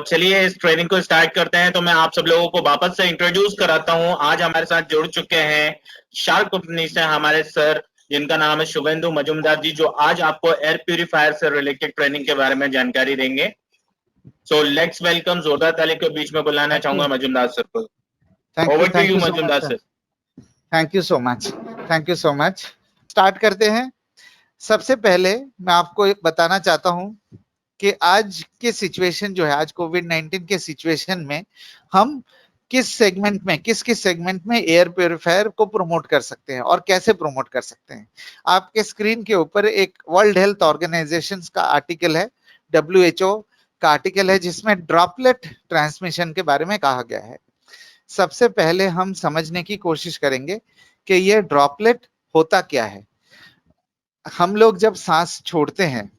चलिए इस ट्रेनिंग को स्टार्ट करते हैं। तो मैं आप सब लोगों को वापस से इंट्रोड्यूस कराता हूं। आज हमारे साथ जुड़ चुके हैं शार्क कंपनी से हमारे सर, जिनका नाम है शुभेंदु मजूमदार जी, जो आज आपको एयर प्यूरिफायर से रिलेटेड ट्रेनिंग के बारे में जानकारी देंगे। सो लेट्स वेलकम, जोरदार ताली के बीच में बुलाना थैंक यू चाहूंगा मजूमदार सर को। Thank you over to thank you you so much Majumdar sir. Sir. Thank you so much. Thank you so much. Start करते हैं। सबसे पहले मैं आपको एक बताना चाहता हूं कि आज के सिचुएशन जो है, आज कोविड-19 के सिचुएशन में हम किस किस सेगमेंट में एयर प्यूरिफायर को प्रमोट कर सकते हैं और कैसे प्रमोट कर सकते हैं। आपके स्क्रीन के ऊपर एक वर्ल्ड हेल्थ ऑर्गेनाइजेशन का आर्टिकल है, WHO का आर्टिकल है, जिसमें ड्रॉपलेट ट्रांसमिशन के बारे में कहा गया है। सबसे पहले हम समझने की कोशिश करेंगे कि ये ड्रॉपलेट होता क्या है। हम लोग जब सांस छोड़ते हैं,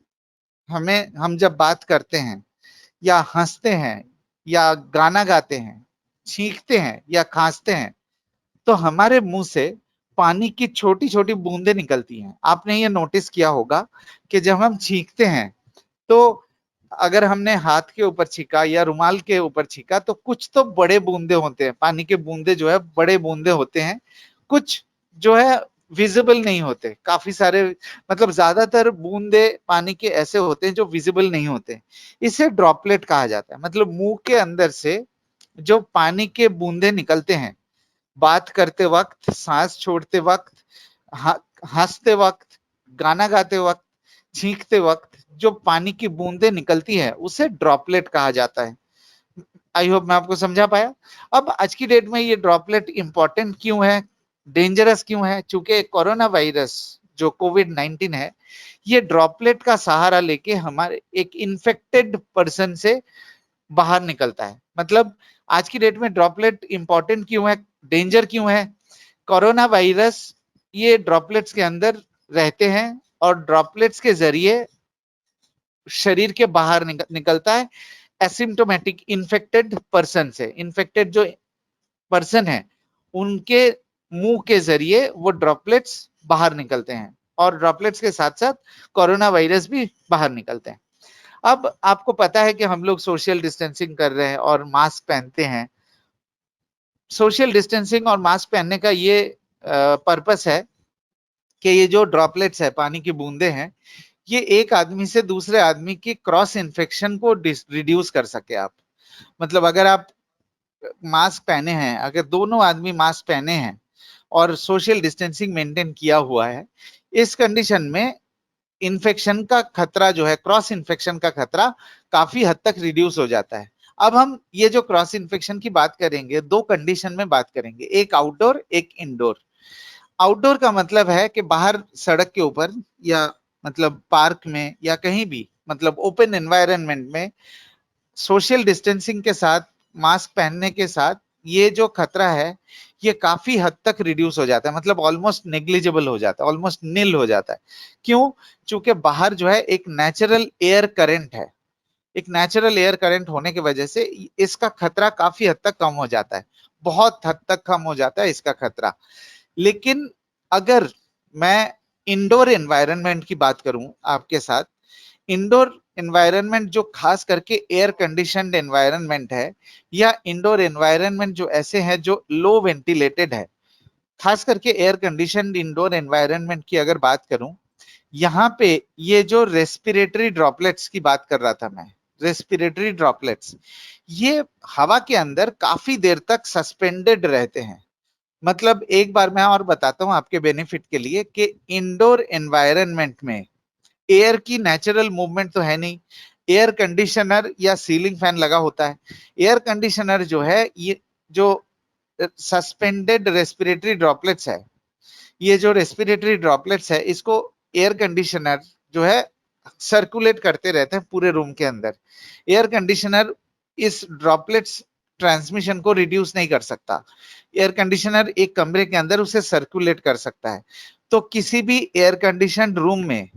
हम जब बात करते हैं या हंसते हैं या गाना गाते हैं, छींकते हैं या खांसते हैं, तो हमारे मुंह से पानी की छोटी छोटी बूंदें निकलती हैं। आपने ये नोटिस किया होगा कि जब हम छींकते हैं तो अगर हमने हाथ के ऊपर छींका या रुमाल के ऊपर छींका तो कुछ तो बड़े बूंदे होते हैं, पानी के बूंदे जो है बड़े बूंदे होते हैं, कुछ जो है विजिबल नहीं होते। काफी सारे मतलब ज्यादातर बूंदे पानी के ऐसे होते हैं जो विजिबल नहीं होते। इसे ड्रॉपलेट कहा जाता है। मतलब मुंह के अंदर से जो पानी के बूंदे निकलते हैं, बात करते वक्त, सांस छोड़ते वक्त, हंसते वक्त, गाना गाते वक्त, छींकते वक्त जो पानी की बूंदें निकलती है उसे ड्रॉपलेट कहा जाता है। आई होप मैं आपको समझा पाया। अब आज की डेट में ये ड्रॉपलेट इंपॉर्टेंट क्यों है, डेंजरस क्यों है? चूंकि कोरोना वायरस जो कोविड-19 है, ये ड्रॉपलेट का सहारा लेके हमारे एक इन्फेक्टेड पर्सन से बाहर निकलता है। मतलब आज की डेट में ड्रॉपलेट इंपॉर्टेंट क्यों है, डेंजर क्यों है? कोरोना वायरस ये ड्रॉपलेट्स के अंदर रहते हैं और ड्रॉपलेट्स के जरिए शरीर के बाहर निकलता है एसिम्टोमेटिक इन्फेक्टेड पर्सन से। इन्फेक्टेड जो पर्सन है उनके मुंह के जरिए वो ड्रॉपलेट्स बाहर निकलते हैं और ड्रॉपलेट्स के साथ साथ कोरोना वायरस भी बाहर निकलते हैं। अब आपको पता है कि हम लोग सोशल डिस्टेंसिंग कर रहे हैं और मास्क पहनते हैं। सोशल डिस्टेंसिंग और मास्क पहनने का ये पर्पस है कि ये जो ड्रॉपलेट्स है, पानी की बूंदे हैं, ये एक आदमी से दूसरे आदमी की क्रॉस इन्फेक्शन को रिड्यूस कर सके। आप मतलब अगर आप मास्क पहने हैं, अगर दोनों आदमी मास्क पहने हैं और सोशल डिस्टेंसिंग मेंटेन किया हुआ है, इस कंडीशन में इन्फेक्शन का खतरा जो है, क्रॉस इन्फेक्शन का खतरा काफी हद तक रिड्यूस हो जाता है। अब हम ये जो क्रॉस इन्फेक्शन की बात करेंगे, दो कंडीशन में बात करेंगे, एक आउटडोर एक इंडोर। आउटडोर का मतलब है कि बाहर सड़क के ऊपर या मतलब पार्क में या कहीं भी, मतलब ओपन एनवायरनमेंट में सोशल डिस्टेंसिंग के साथ, मास्क पहनने के साथ ये जो खतरा है ये काफी हद तक रिड्यूस हो जाता है। मतलब ऑलमोस्ट नेग्लिजिबल हो जाता है, ऑलमोस्ट नील हो जाता है। क्यों? चूंकि बाहर जो है एक नेचुरल एयर करंट है, एक नेचुरल एयर करंट होने की वजह से इसका खतरा काफी हद तक कम हो जाता है, बहुत हद तक कम हो जाता है इसका खतरा। लेकिन अगर मैं इंडोर एनवायरनमेंट की बात करूं आपके साथ, इंडोर एनवायरनमेंट जो खास करके एयर कंडीशनड एनवायरनमेंट है या इंडोर एनवायरनमेंट जो ऐसे हैं जो लो वेंटिलेटेड है, खास करके एयर कंडीशनड इंडोर एनवायरनमेंट की अगर बात करूं, यहाँ पे ये जो रेस्पिरेटरी ड्रॉपलेट्स की बात कर रहा था मैं, रेस्पिरेटरी ड्रॉपलेट्स ये हवा के अंदर काफी देर तक सस्पेंडेड रहते हैं। मतलब एक बार मैं और बताता हूं आपके बेनिफिट के लिए कि इंडोर एनवायरनमेंट में एयर की नेचुरल मूवमेंट तो है नहीं, एयर कंडीशनर या सीलिंग फैन लगा होता है। एयर कंडीशनर जो है, ये जो सस्पेंडेड रेस्पिरेटरी ड्रॉपलेट्स है, ये जो रेस्पिरेटरी ड्रॉपलेट्स है, इसको एयर कंडीशनर जो है सर्कुलेट करते रहते हैं पूरे रूम के अंदर। एयर कंडीशनर इस ड्रॉपलेट्स ट्रांसमिशन को रिड्यूस नहीं कर सकता। एयर कंडीशनर एक कमरे के अंदर उसे सर्कुलेट कर सकता है। तो किसी भी एयर कंडीशनड रूम में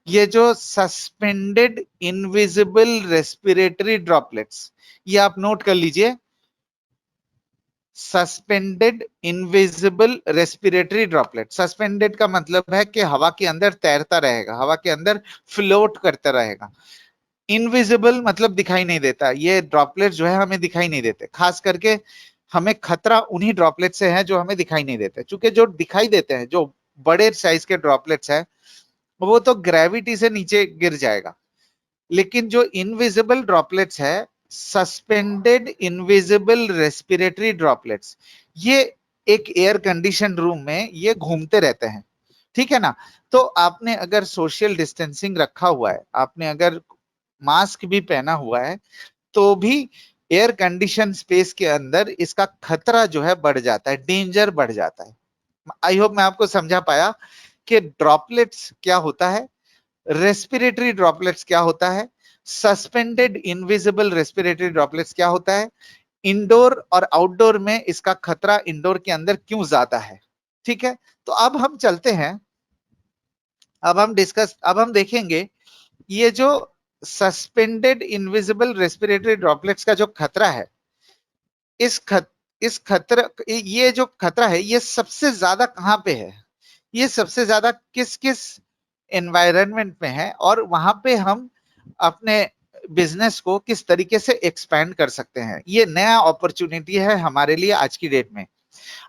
ये जो सस्पेंडेड इनविजिबल रेस्पिरेटरी ड्रॉपलेट्स, ये आप नोट कर लीजिए, suspended invisible respiratory droplet. Suspended का मतलब है कि हवा के अंदर तैरता रहेगा, हवा के अंदर फ्लोट करता रहेगा। इनविजिबल मतलब दिखाई नहीं देता, ये ड्रॉपलेट जो है हमें दिखाई नहीं देते, खास करके हमें खतरा उन्हीं ड्रॉपलेट से है जो हमें दिखाई नहीं देते, क्योंकि जो दिखाई देते हैं, जो बड़े साइज के ड्रॉपलेट्स हैं, वो तो ग्रेविटी से नीचे गिर जाएगा। लेकिन जो इनविजिबल ड्रॉपलेट्स है, सस्पेंडेड इनविजिबल रेस्पिरेटरी ड्रॉपलेट्स, ये एक एयर कंडीशन रूम में ये घूमते रहते हैं, ठीक है ना। तो आपने अगर सोशल डिस्टेंसिंग रखा हुआ है, आपने अगर मास्क भी पहना हुआ है, तो भी एयर कंडीशन स्पेस के अंदर इसका खतरा जो है बढ़ जाता है, डेंजर बढ़ जाता है। आई होप मैं आपको समझा पाया कि ड्रॉपलेट्स क्या होता है, रेस्पिरेटरी ड्रॉपलेट्स क्या होता है, सस्पेंडेड इनविजिबल रेस्पिरेटरी ड्रॉपलेट्स क्या होता है, इंडोर और आउटडोर में इसका खतरा इंडोर के अंदर क्यों ज्यादा है। ठीक है, तो अब हम चलते हैं, अब हम देखेंगे ये जो सस्पेंडेड इनविजिबल रेस्पिरेटरी ड्रॉपलेट्स का जो खतरा है, इस खतरा, ये जो खतरा है ये सबसे ज्यादा कहां पे है, ये सबसे ज्यादा किस किस एनवायरनमेंट में है, और वहां पे हम अपने बिजनेस को किस तरीके से एक्सपैंड कर सकते हैं। ये नया अपॉर्चुनिटी है हमारे लिए आज की डेट में,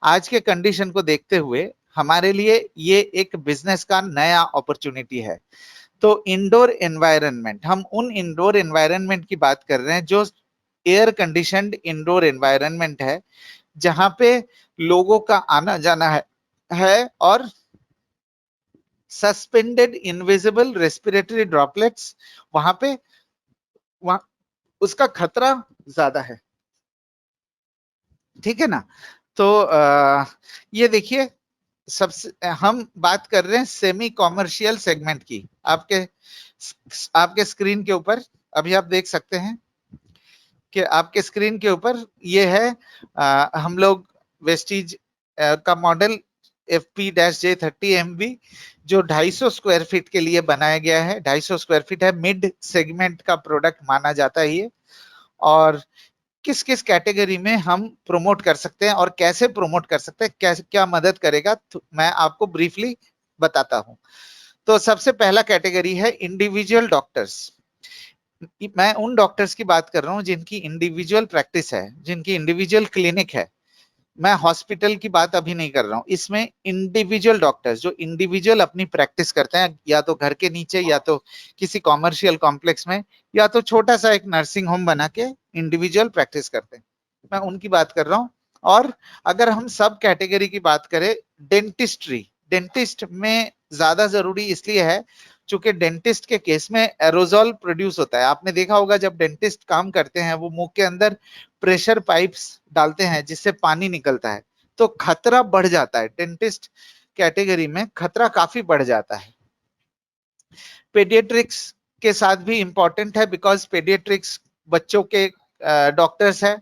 आज के कंडीशन को देखते हुए हमारे लिए ये एक बिजनेस का नया अपॉर्चुनिटी है। तो इंडोर एनवायरनमेंट, हम उन इंडोर एनवायरनमेंट की बात कर रहे हैं जो एयर कंडीशनड इंडोर एनवायरनमेंट है, जहां पे लोगों का आना जाना है और सस्पेंडेड इनविजिबल रेस्पिरेटरी ड्रॉपलेट्स वहां पे, वहां उसका खतरा ज्यादा है, ठीक है ना। तो ये देखिए, सबसे हम बात कर रहे हैं सेमी कॉमर्शियल सेगमेंट की। आपके स्क्रीन के ऊपर अभी आप देख सकते हैं कि आपके स्क्रीन के ऊपर ये है, हम लोग वेस्टीज का मॉडल FP-J30MB जो 250 स्क्वायर फीट के लिए बनाया गया है। 250 स्क्वायर फीट है, मिड सेगमेंट का प्रोडक्ट माना जाता है ये। और किस किस कैटेगरी में हम प्रमोट कर सकते हैं और कैसे प्रमोट कर सकते हैं, कैसे क्या मदद करेगा, तो मैं आपको ब्रीफली बताता हूं। तो सबसे पहला कैटेगरी है इंडिविजुअल डॉक्टर्स। मैं उन डॉक्टर्स की बात कर रहा हूं जिनकी इंडिविजुअल प्रैक्टिस है, जिनकी इंडिविजुअल क्लिनिक है। मैं हॉस्पिटल की बात अभी नहीं कर रहा हूं, इसमें इंडिविजुअल डॉक्टर्स जो इंडिविजुअल अपनी प्रैक्टिस करते हैं, या तो घर के नीचे, या तो किसी कॉमर्शियल कॉम्प्लेक्स में, या तो छोटा सा एक नर्सिंग होम बना के इंडिविजुअल प्रैक्टिस करते हैं, मैं उनकी बात कर रहा हूं। और अगर हम सब कैटेगरी की बात करें, डेंटिस्ट्री, डेंटिस्ट में ज्यादा जरूरी इसलिए है क्योंकि डेंटिस्ट के केस में एरोजॉल प्रोड्यूस होता है। आपने देखा होगा जब डेंटिस्ट काम करते हैं वो मुंह के अंदर प्रेशर पाइप्स डालते हैं जिससे पानी निकलता है, तो खतरा बढ़ जाता है, डेंटिस्ट कैटेगरी में खतरा काफी बढ़ जाता है। पेडियाट्रिक्स के साथ भी इंपॉर्टेंट है, बिकॉज पेडियाट्रिक्स बच्चों के डॉक्टर्स है।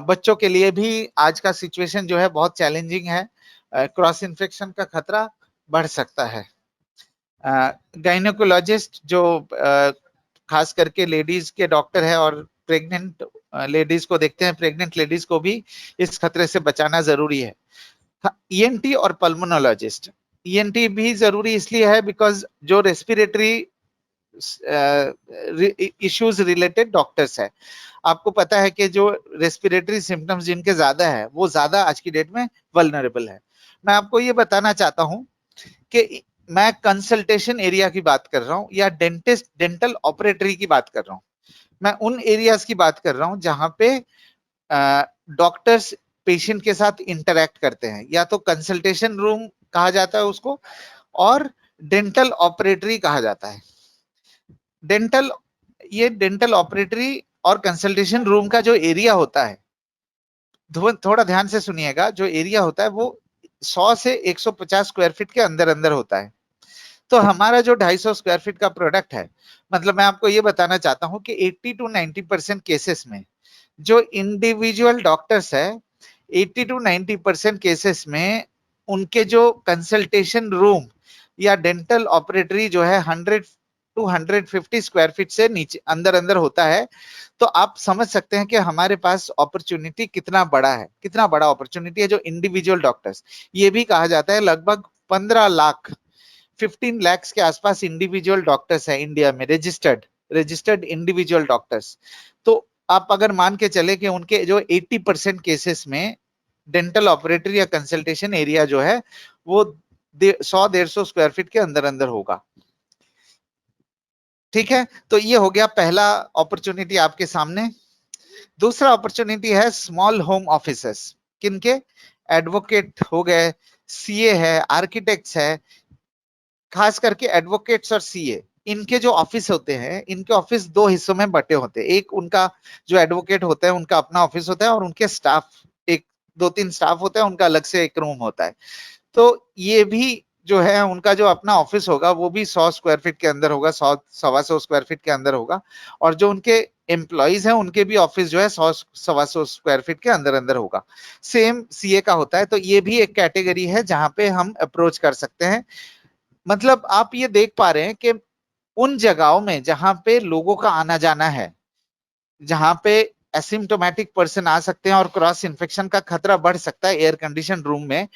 बच्चों के लिए भी आज का सिचुएशन जो है बहुत चैलेंजिंग है, क्रॉस इन्फेक्शन का खतरा बढ़ सकता है। गायनेकोलॉजिस्ट जो खास करके लेडीज के डॉक्टर है और प्रेग्नेंट लेडीज को देखते हैं, प्रेग्नेंट लेडीज को भी इस खतरे से बचाना जरूरी है। ENT और पल्मोनोलॉजिस्ट, ENT भी जरूरी इसलिए है बिकॉज जो रेस्पिरेटरी इश्यूज रिलेटेड डॉक्टर्स है, आपको पता है कि जो रेस्पिरेटरी सिम्टम्स जिनके ज्यादा है वो ज्यादा आज की डेट में वल्नरेबल है। मैं आपको ये बताना चाहता हूं कि मैं कंसल्टेशन एरिया की बात कर रहा हूं या डेंटल ऑपरेटरी की बात कर रहा हूं। मैं उन एरियाज की बात कर रहा हूं जहां पे डॉक्टर्स पेशेंट के साथ इंटरैक्ट करते हैं, या तो कंसल्टेशन रूम कहा जाता है उसको, और डेंटल ऑपरेटरी कहा जाता है। डेंटल ऑपरेटरी और कंसल्टेशन रूम का जो एरिया होता है, थोड़ा ध्यान से सुनिएगा, जो एरिया होता है वो 100 से 150 स्क्वायर फीट के अंदर अंदर होता है। तो हमारा जो 250 स्क्वायर फीट का प्रोडक्ट है, मतलब मैं आपको ये बताना चाहता हूं कि 80 to 90% केसेस में जो इंडिविजुअल डॉक्टर्स है, 80 to 90% केसेस में उनके जो कंसल्टेशन रूम या डेंटल ऑपरेटरी जो है 100 to 150 स्क्वायर फीट से नीचे अंदर अंदर होता है। तो आप समझ सकते हैं कि हमारे पास अपॉर्चुनिटी कितना बड़ा है, कितना बड़ा अपॉर्चुनिटी है जो इंडिविजुअल डॉक्टर्स, ये भी कहा जाता है लगभग 15 लाख 15 lakhs के आसपास इंडिविजुअल डॉक्टर्स है इंडिया में रजिस्टर्ड, रजिस्टर्ड इंडिविजुअल डॉक्टर्स। तो आप अगर मान के चले कि उनके जो 80% केसेस में डेंटल ऑपरेटर या कंसल्टेशन एरिया जो है वो 100-150 स्क्वायर फीट के अंदर अंदर होगा। ठीक है, तो ये हो गया पहला अपॉर्चुनिटी आपके सामने। दूसरा अपॉर्चुनिटी है स्मॉल होम ऑफिसेस। किनके? एडवोकेट हो गए, सीए है, आर्किटेक्ट्स है, खास करके एडवोकेट्स और सीए, इनके जो ऑफिस होते हैं, इनके ऑफिस दो हिस्सों में बटे होते हैं। एक उनका जो एडवोकेट होता है उनका अपना ऑफिस होता है, और उनके स्टाफ एक 2-3 स्टाफ होता है, उनका अलग से एक रूम होता है। तो ये भी जो है उनका जो अपना ऑफिस होगा वो भी 100 स्क्वायर फीट के अंदर होगा, 100-125 स्क्वायर फीट के अंदर होगा। और जो उनके एम्प्लॉइज हैं उनके भी ऑफिस जो है 100-125 स्क्वायर फीट के अंदर अंदर होगा। सेम सीए का होता है। तो ये भी एक कैटेगरी है जहां पे हम अप्रोच कर सकते हैं। मतलब आप ये देख पा रहे हैं कि उन जगहों में जहां पे लोगों का आना जाना है, जहां पे एसिम्टोमेटिक पर्सन आ सकते हैं और क्रॉस इन्फेक्शन का खतरा बढ़ सकता है एयर कंडीशन रूम में,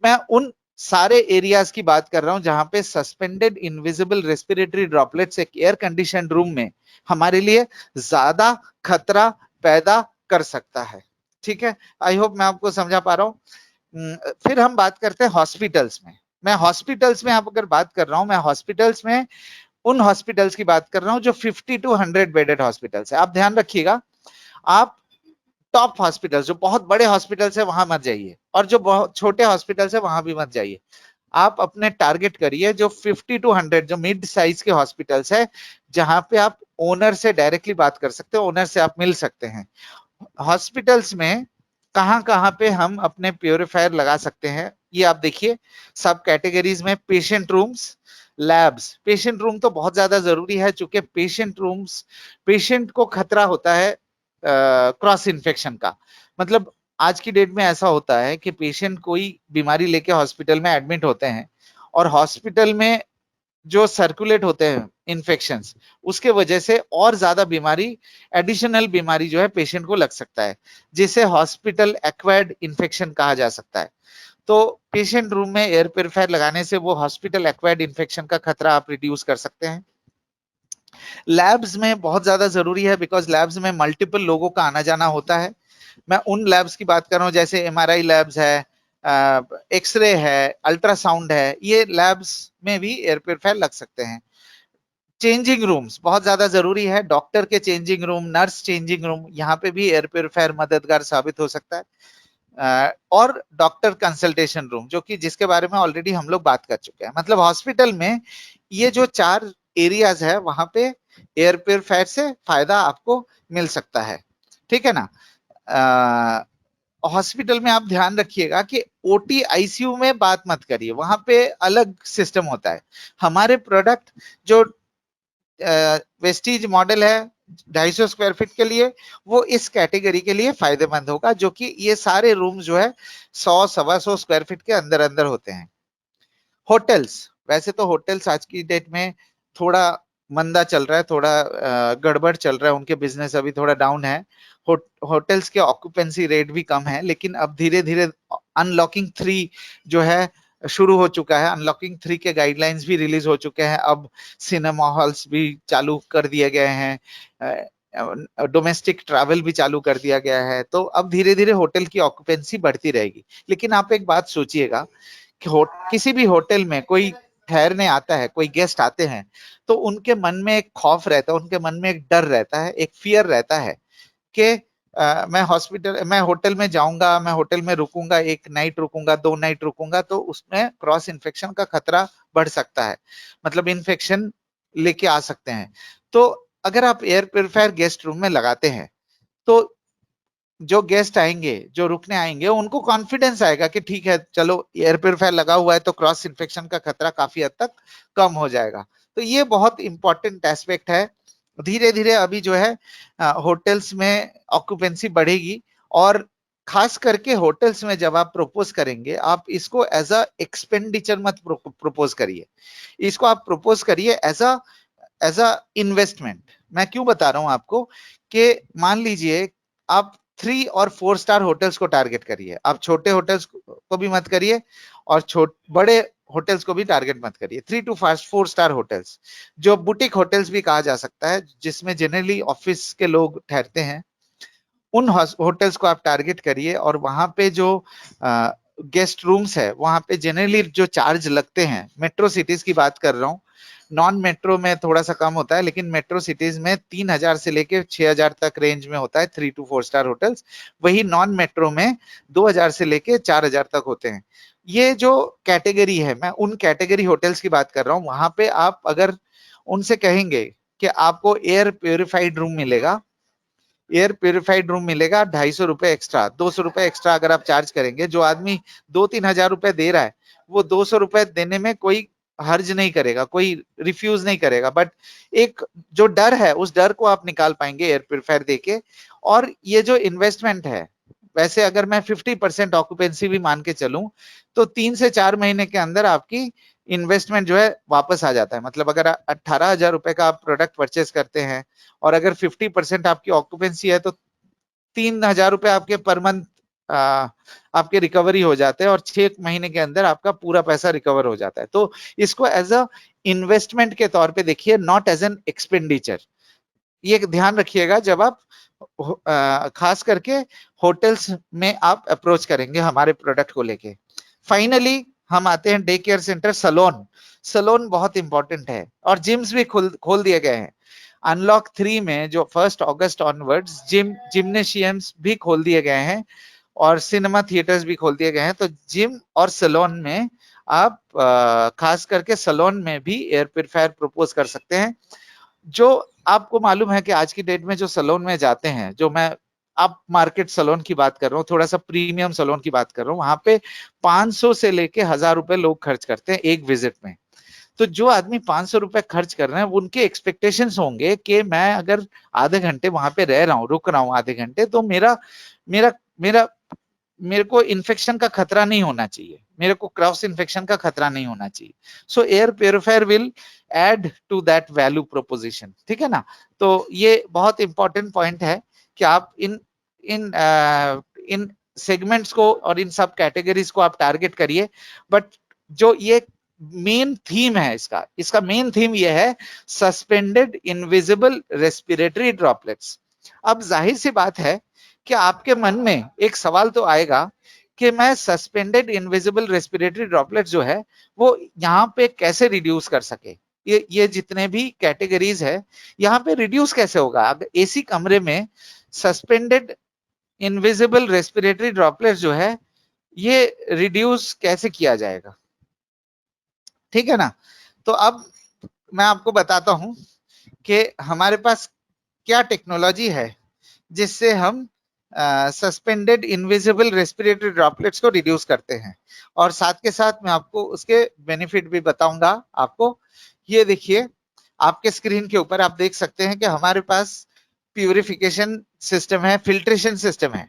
मैं उन सारे एरियाज की बात कर रहा हूं जहां पे सस्पेंडेड इनविजिबल रेस्पिरेटरी ड्रॉपलेट्स एक एयर कंडीशन रूम में हमारे लिए ज्यादा खतरा पैदा कर सकता है। ठीक है, आई होप मैं आपको समझा पा रहा हूं। फिर हम बात करते हैं हॉस्पिटल्स में। मैं हॉस्पिटल्स में आप अगर बात कर रहा हूं, मैं हॉस्पिटल्स में उन हॉस्पिटल्स की बात कर रहा हूं जो 50-100 बेडेड हॉस्पिटल्स है। आप ध्यान रखिएगा, आप टॉप हॉस्पिटल जो बहुत बड़े हॉस्पिटल्स है वहां मत जाइए, और जो बहुत छोटे हॉस्पिटल्स है वहां भी मत जाइए। आप अपने टारगेट करिए जो 50-100 जो मिड साइज के हॉस्पिटल्स है, जहां पे आप ओनर से डायरेक्टली बात कर सकते हो, ओनर से आप मिल सकते हैं। हॉस्पिटल्स में कहां कहां पे हम अपने प्योरीफायर लगा सकते हैं, ये आप देखिए। सब कैटेगरीज में patient rooms, labs. Patient room तो बहुत ज्यादा जरूरी है, चूंकि पेशेंट रूम्स, पेशेंट को खतरा होता है क्रॉस इन्फेक्शन का। मतलब आज की डेट में ऐसा होता है कि पेशेंट कोई बीमारी लेके हॉस्पिटल में एडमिट होते हैं, और हॉस्पिटल में जो सर्कुलेट होते हैं इन्फेक्शंस, उसके वजह से और ज्यादा बीमारी, एडिशनल बीमारी जो है पेशेंट को लग सकता है, जिसे हॉस्पिटल एक्वायर्ड इन्फेक्शन कहा जा सकता है। तो पेशेंट रूम में एयर प्योरीफायर लगाने से वो हॉस्पिटल एक्वायर्ड इन्फेक्शन का खतरा आप रिड्यूस कर सकते हैं। लैब्स में बहुत ज्यादा जरूरी है, बिकॉज लैब्स में मल्टीपल लोगों का आना जाना होता है। मैं उन लैब्स की बात कर रहा हूं जैसे एमआरआई लैब्स है, एक्सरे है, अल्ट्रासाउंड है, ये लैब्स में भी एयर प्योरीफायर लग सकते हैं। चेंजिंग रूम्स बहुत ज्यादा जरूरी है, डॉक्टर के changing room, nurse changing room, यहाँ पे भी एयर प्योरीफायर मददगार साबित हो सकता है। और डॉक्टर कंसल्टेशन रूम, जो कि जिसके बारे में ऑलरेडी हम लोग बात कर चुके हैं। मतलब हॉस्पिटल में ये जो 4 एरियाज है वहां पे एयर प्योरीफायर से फायदा आपको मिल सकता है। ठीक है ना? हॉस्पिटल में आप ध्यान रखिएगा कि ओटी आईसीयू में बात मत करिए, वहां पे अलग सिस्टम होता है। हमारे प्रोडक्ट जो वेस्टीज मॉडल है 250 स्क्वायर फीट के लिए, वो इस कैटेगरी के लिए फायदेमंद होगा, जो कि ये सारे रूम जो है 100-125 स्क्वायर फीट के अंदर अंदर होते हैं। होटल्स, वैसे तो होटल्स आज की डेट में थोड़ा मंदा चल रहा है, थोड़ा गड़बड़ चल रहा है, उनके बिजनेस अभी थोड़ा डाउन है। होटल्स के ऑक्यूपेंसी रेट भी कम है, लेकिन अब धीरे धीरे अनलॉकिंग 3 जो है शुरू हो चुका है। अनलॉकिंग 3 के गाइडलाइंस भी रिलीज हो चुके हैं। अब सिनेमा हॉल्स भी चालू कर दिए गए हैं, डोमेस्टिक ट्रैवल भी चालू कर दिया गया है। तो अब धीरे धीरे होटल की ऑक्यूपेंसी बढ़ती रहेगी। लेकिन आप एक बात सोचिएगा कि किसी भी होटल में कोई ठहरने आता है, कोई गेस्ट आते हैं, तो उनके मन में एक खौफ रहता है, उनके मन में एक डर रहता है, एक फियर रहता है कि मैं होटल में जाऊंगा, मैं होटल में रुकूंगा, 1 नाइट रुकूंगा, 2 नाइट रुकूंगा, तो उसमें क्रॉस इन्फेक्शन का खतरा बढ़ सकता है, मतलब इन्फेक्शन लेके आ सकते हैं। तो अगर आप एयर प्योरीफायर गेस्ट रूम में लगाते हैं, तो जो गेस्ट आएंगे, जो रुकने आएंगे, उनको कॉन्फिडेंस आएगा कि ठीक है, चलो एयर प्योरीफायर लगा हुआ है तो क्रॉस इन्फेक्शन का खतरा काफी हद तक कम हो जाएगा। तो ये बहुत इंपॉर्टेंट एस्पेक्ट है। धीरे धीरे अभी जो है होटल्स में ऑक्यूपेंसी बढ़ेगी, और खास करके होटल्स में जब आप प्रपोज करेंगे, आप इसको एज अ एक्सपेंडिचर मत प्रपोज करिए, इसको आप प्रपोज करिए एज अ इन्वेस्टमेंट। मैं क्यों बता रहा हूं आपको कि मान लीजिए आप 3 और 4 स्टार होटल्स को टारगेट करिए, आप छोटे होटल्स को भी मत करिए, और बड़े होटल्स को भी टारगेट मत करिए। 3 to 4 स्टार होटल्स, जो बुटीक होटल्स भी कहा जा सकता है, जिसमें जनरली ऑफिस के लोग ठहरते हैं, उन होटल्स को आप टारगेट करिए। और वहां पे जो गेस्ट रूम्स है, वहां पे जनरली जो चार्ज लगते हैं, मेट्रो सिटीज की बात कर रहा हूँ, नॉन मेट्रो में थोड़ा सा कम होता है, लेकिन मेट्रो सिटीज में 3,000 से लेके 6,000 तक रेंज में होता है 3 to 4 स्टार होटल्स। वही नॉन मेट्रो में 2,000 से लेके 4,000 तक होते हैं। ये जो कैटेगरी है, मैं उन कैटेगरी होटल्स की बात कर रहा हूँ। वहां पे आप अगर उनसे कहेंगे कि आपको एयर प्योरिफाइड रूम मिलेगा, एयर प्योरिफाइड रूम मिलेगा 250 रुपए एक्स्ट्रा, 200 रुपए एक्स्ट्रा अगर आप चार्ज करेंगे, जो आदमी 2-3 हजार रुपए दे रहा है, वो 200 रुपए देने में कोई हर्ज नहीं करेगा, कोई रिफ्यूज नहीं करेगा। बट एक जो डर है, उस डर को आप निकाल पाएंगे एयर प्योरिफायर देके। और ये जो इन्वेस्टमेंट है, वैसे अगर मैं 50% ऑक्यूपेंसी भी मान के चलूं, तो 3 से 4 महीने के अंदर आपकी इन्वेस्टमेंट जो है वापस आ जाता है। मतलब अगर 18,000 रुपए का आप प्रोडक्ट परचेस करते हैं, और अगर 50% आपकी ऑक्यूपेंसी है, तो 3,000 रुपए आपके पर मंथ आपके रिकवरी हो जाते हैं, और 6 महीने के अंदर आपका पूरा पैसा रिकवर हो जाता है। तो इसको एज अ इन्वेस्टमेंट के तौर पे देखिए, नॉट एज एन एक्सपेंडिचर। ये ध्यान रखिएगा जब आप खास करके होटल्स में आप अप्रोच करेंगे हमारे प्रोडक्ट को लेके। फाइनली हम आते हैं day care centre, salon. Salon बहुत इंपॉर्टेंट है, और जिम्स भी खोल दिए गए हैं। अनलॉक 3 में जो 1 अगस्त ऑनवर्ड्स जिम्नेशियम्स भी खोल दिए गए हैं, और सिनेमा थिएटर्स भी खोल दिए गए हैं। तो जिम और सलोन में आप खास करके सलोन में भी एयर प्योरीफायर प्रपोज कर सकते हैं। जो आपको मालूम है कि आज की डेट में जो सलोन में जाते हैं, जो मैं आप मार्केट सलोन की बात कर रहा हूँ, थोड़ा सा प्रीमियम सलोन की बात कर रहा हूँ, वहां पे 500 से लेके 1,000 रुपए लोग खर्च करते हैं एक विजिट में। तो जो आदमी 500 रुपए खर्च कर रहे हैं, उनके एक्सपेक्टेशंस होंगे कि मैं अगर आधे घंटे वहां पे रह रहा हूँ, रुक रहा हूँ आधे घंटे, तो मेरा मेरा मेरा मेरे को इन्फेक्शन का खतरा नहीं होना चाहिए, मेरे को क्रॉस इन्फेक्शन का खतरा नहीं होना चाहिए। So air purifier will add to that value proposition, ठीक है ना। तो ये बहुत इंपॉर्टेंट पॉइंट है कि आप इन इन सेगमेंट्स को और इन सब कैटेगरीज को आप टारगेट करिए। बट जो ये मेन थीम है, इसका मेन थीम ये है, सस्पेंडेड इनविजिबल रेस्पिरेटरी ड्रॉपलेट्स। अब जाहिर सी बात है कि आपके मन में एक सवाल तो आएगा कि मैं सस्पेंडेड इनविजिबल रेस्पिरेटरी ड्रॉपलेट जो है, वो यहाँ पे कैसे रिड्यूस कर सके। ये जितने भी कैटेगरीज है, यहाँ पे रिड्यूस कैसे होगा। अगर एसी कमरे में सस्पेंडेड इनविजिबल रेस्पिरेटरी ड्रॉपलेट जो है, ये रिड्यूस कैसे किया जाएगा, ठीक है ना। तो अब मैं आपको बताता हूं कि हमारे पास क्या टेक्नोलॉजी है जिससे हम सस्पेंडेड इनविजिबल रेस्पिरेटरी ड्रॉपलेट्स को रिड्यूस करते हैं, और साथ के साथ मैं आपको उसके बेनिफिट भी बताऊंगा आपको। ये देखिए, आपके स्क्रीन के ऊपर आप देख सकते हैं कि हमारे पास प्यूरिफिकेशन सिस्टम है, फिल्ट्रेशन सिस्टम है।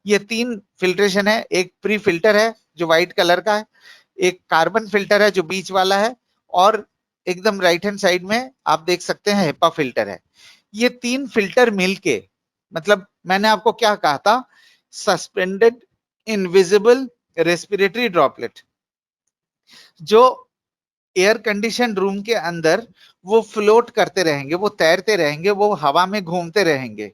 ये 3 फिल्ट्रेशन है। एक प्री फिल्टर है जो व्हाइट कलर का है, एक कार्बन फिल्टर है जो बीच वाला है, और एकदम राइट हैंड साइड में आप देख सकते हैं हेपा फिल्टर है। ये 3 फिल्टर मिलके, मतलब मैंने आपको क्या कहा था, सस्पेंडेड इनविजिबल रेस्पिरेटरी ड्रॉपलेट, जो एयर कंडीशन रूम के अंदर वो फ्लोट करते रहेंगे, वो तैरते रहेंगे, वो हवा में घूमते रहेंगे।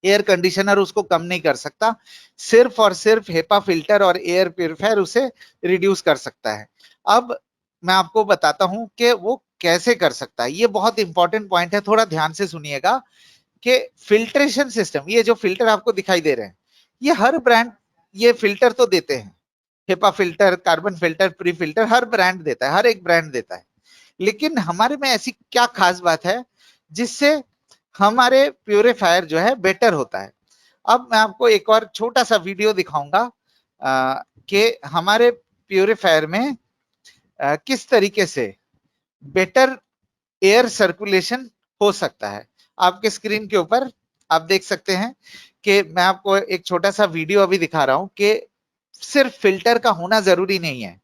एयर कंडीशनर उसको कम नहीं कर सकता, सिर्फ और सिर्फ हेपा फिल्टर और एयर प्यूरिफायर उसे रिड्यूस कर सकता है। अब मैं आपको बताता हूं कि वो कैसे कर सकता है। ये बहुत इंपॉर्टेंट पॉइंट है, थोड़ा ध्यान से सुनिएगा कि फिल्ट्रेशन सिस्टम, ये जो फिल्टर आपको दिखाई दे रहे हैं, ये हर ब्रांड ये फिल्टर तो देते हैं। HEPA filter, carbon filter, pre filter, हर ब्रांड देता है, हर एक ब्रांड देता है। लेकिन हमारे में ऐसी क्या खास बात है जिससे हमारे प्यूरिफायर जो है बेटर होता है। अब मैं आपको एक और छोटा सा वीडियो दिखाऊंगा कि हमारे प्यूरिफायर में किस तरीके से बेटर एयर सर्कुलेशन हो सकता है। आपके स्क्रीन के ऊपर आप देख सकते हैं कि मैं आपको एक छोटा सा वीडियो अभी दिखा रहा हूं कि सिर्फ फिल्टर का होना जरूरी नहीं है,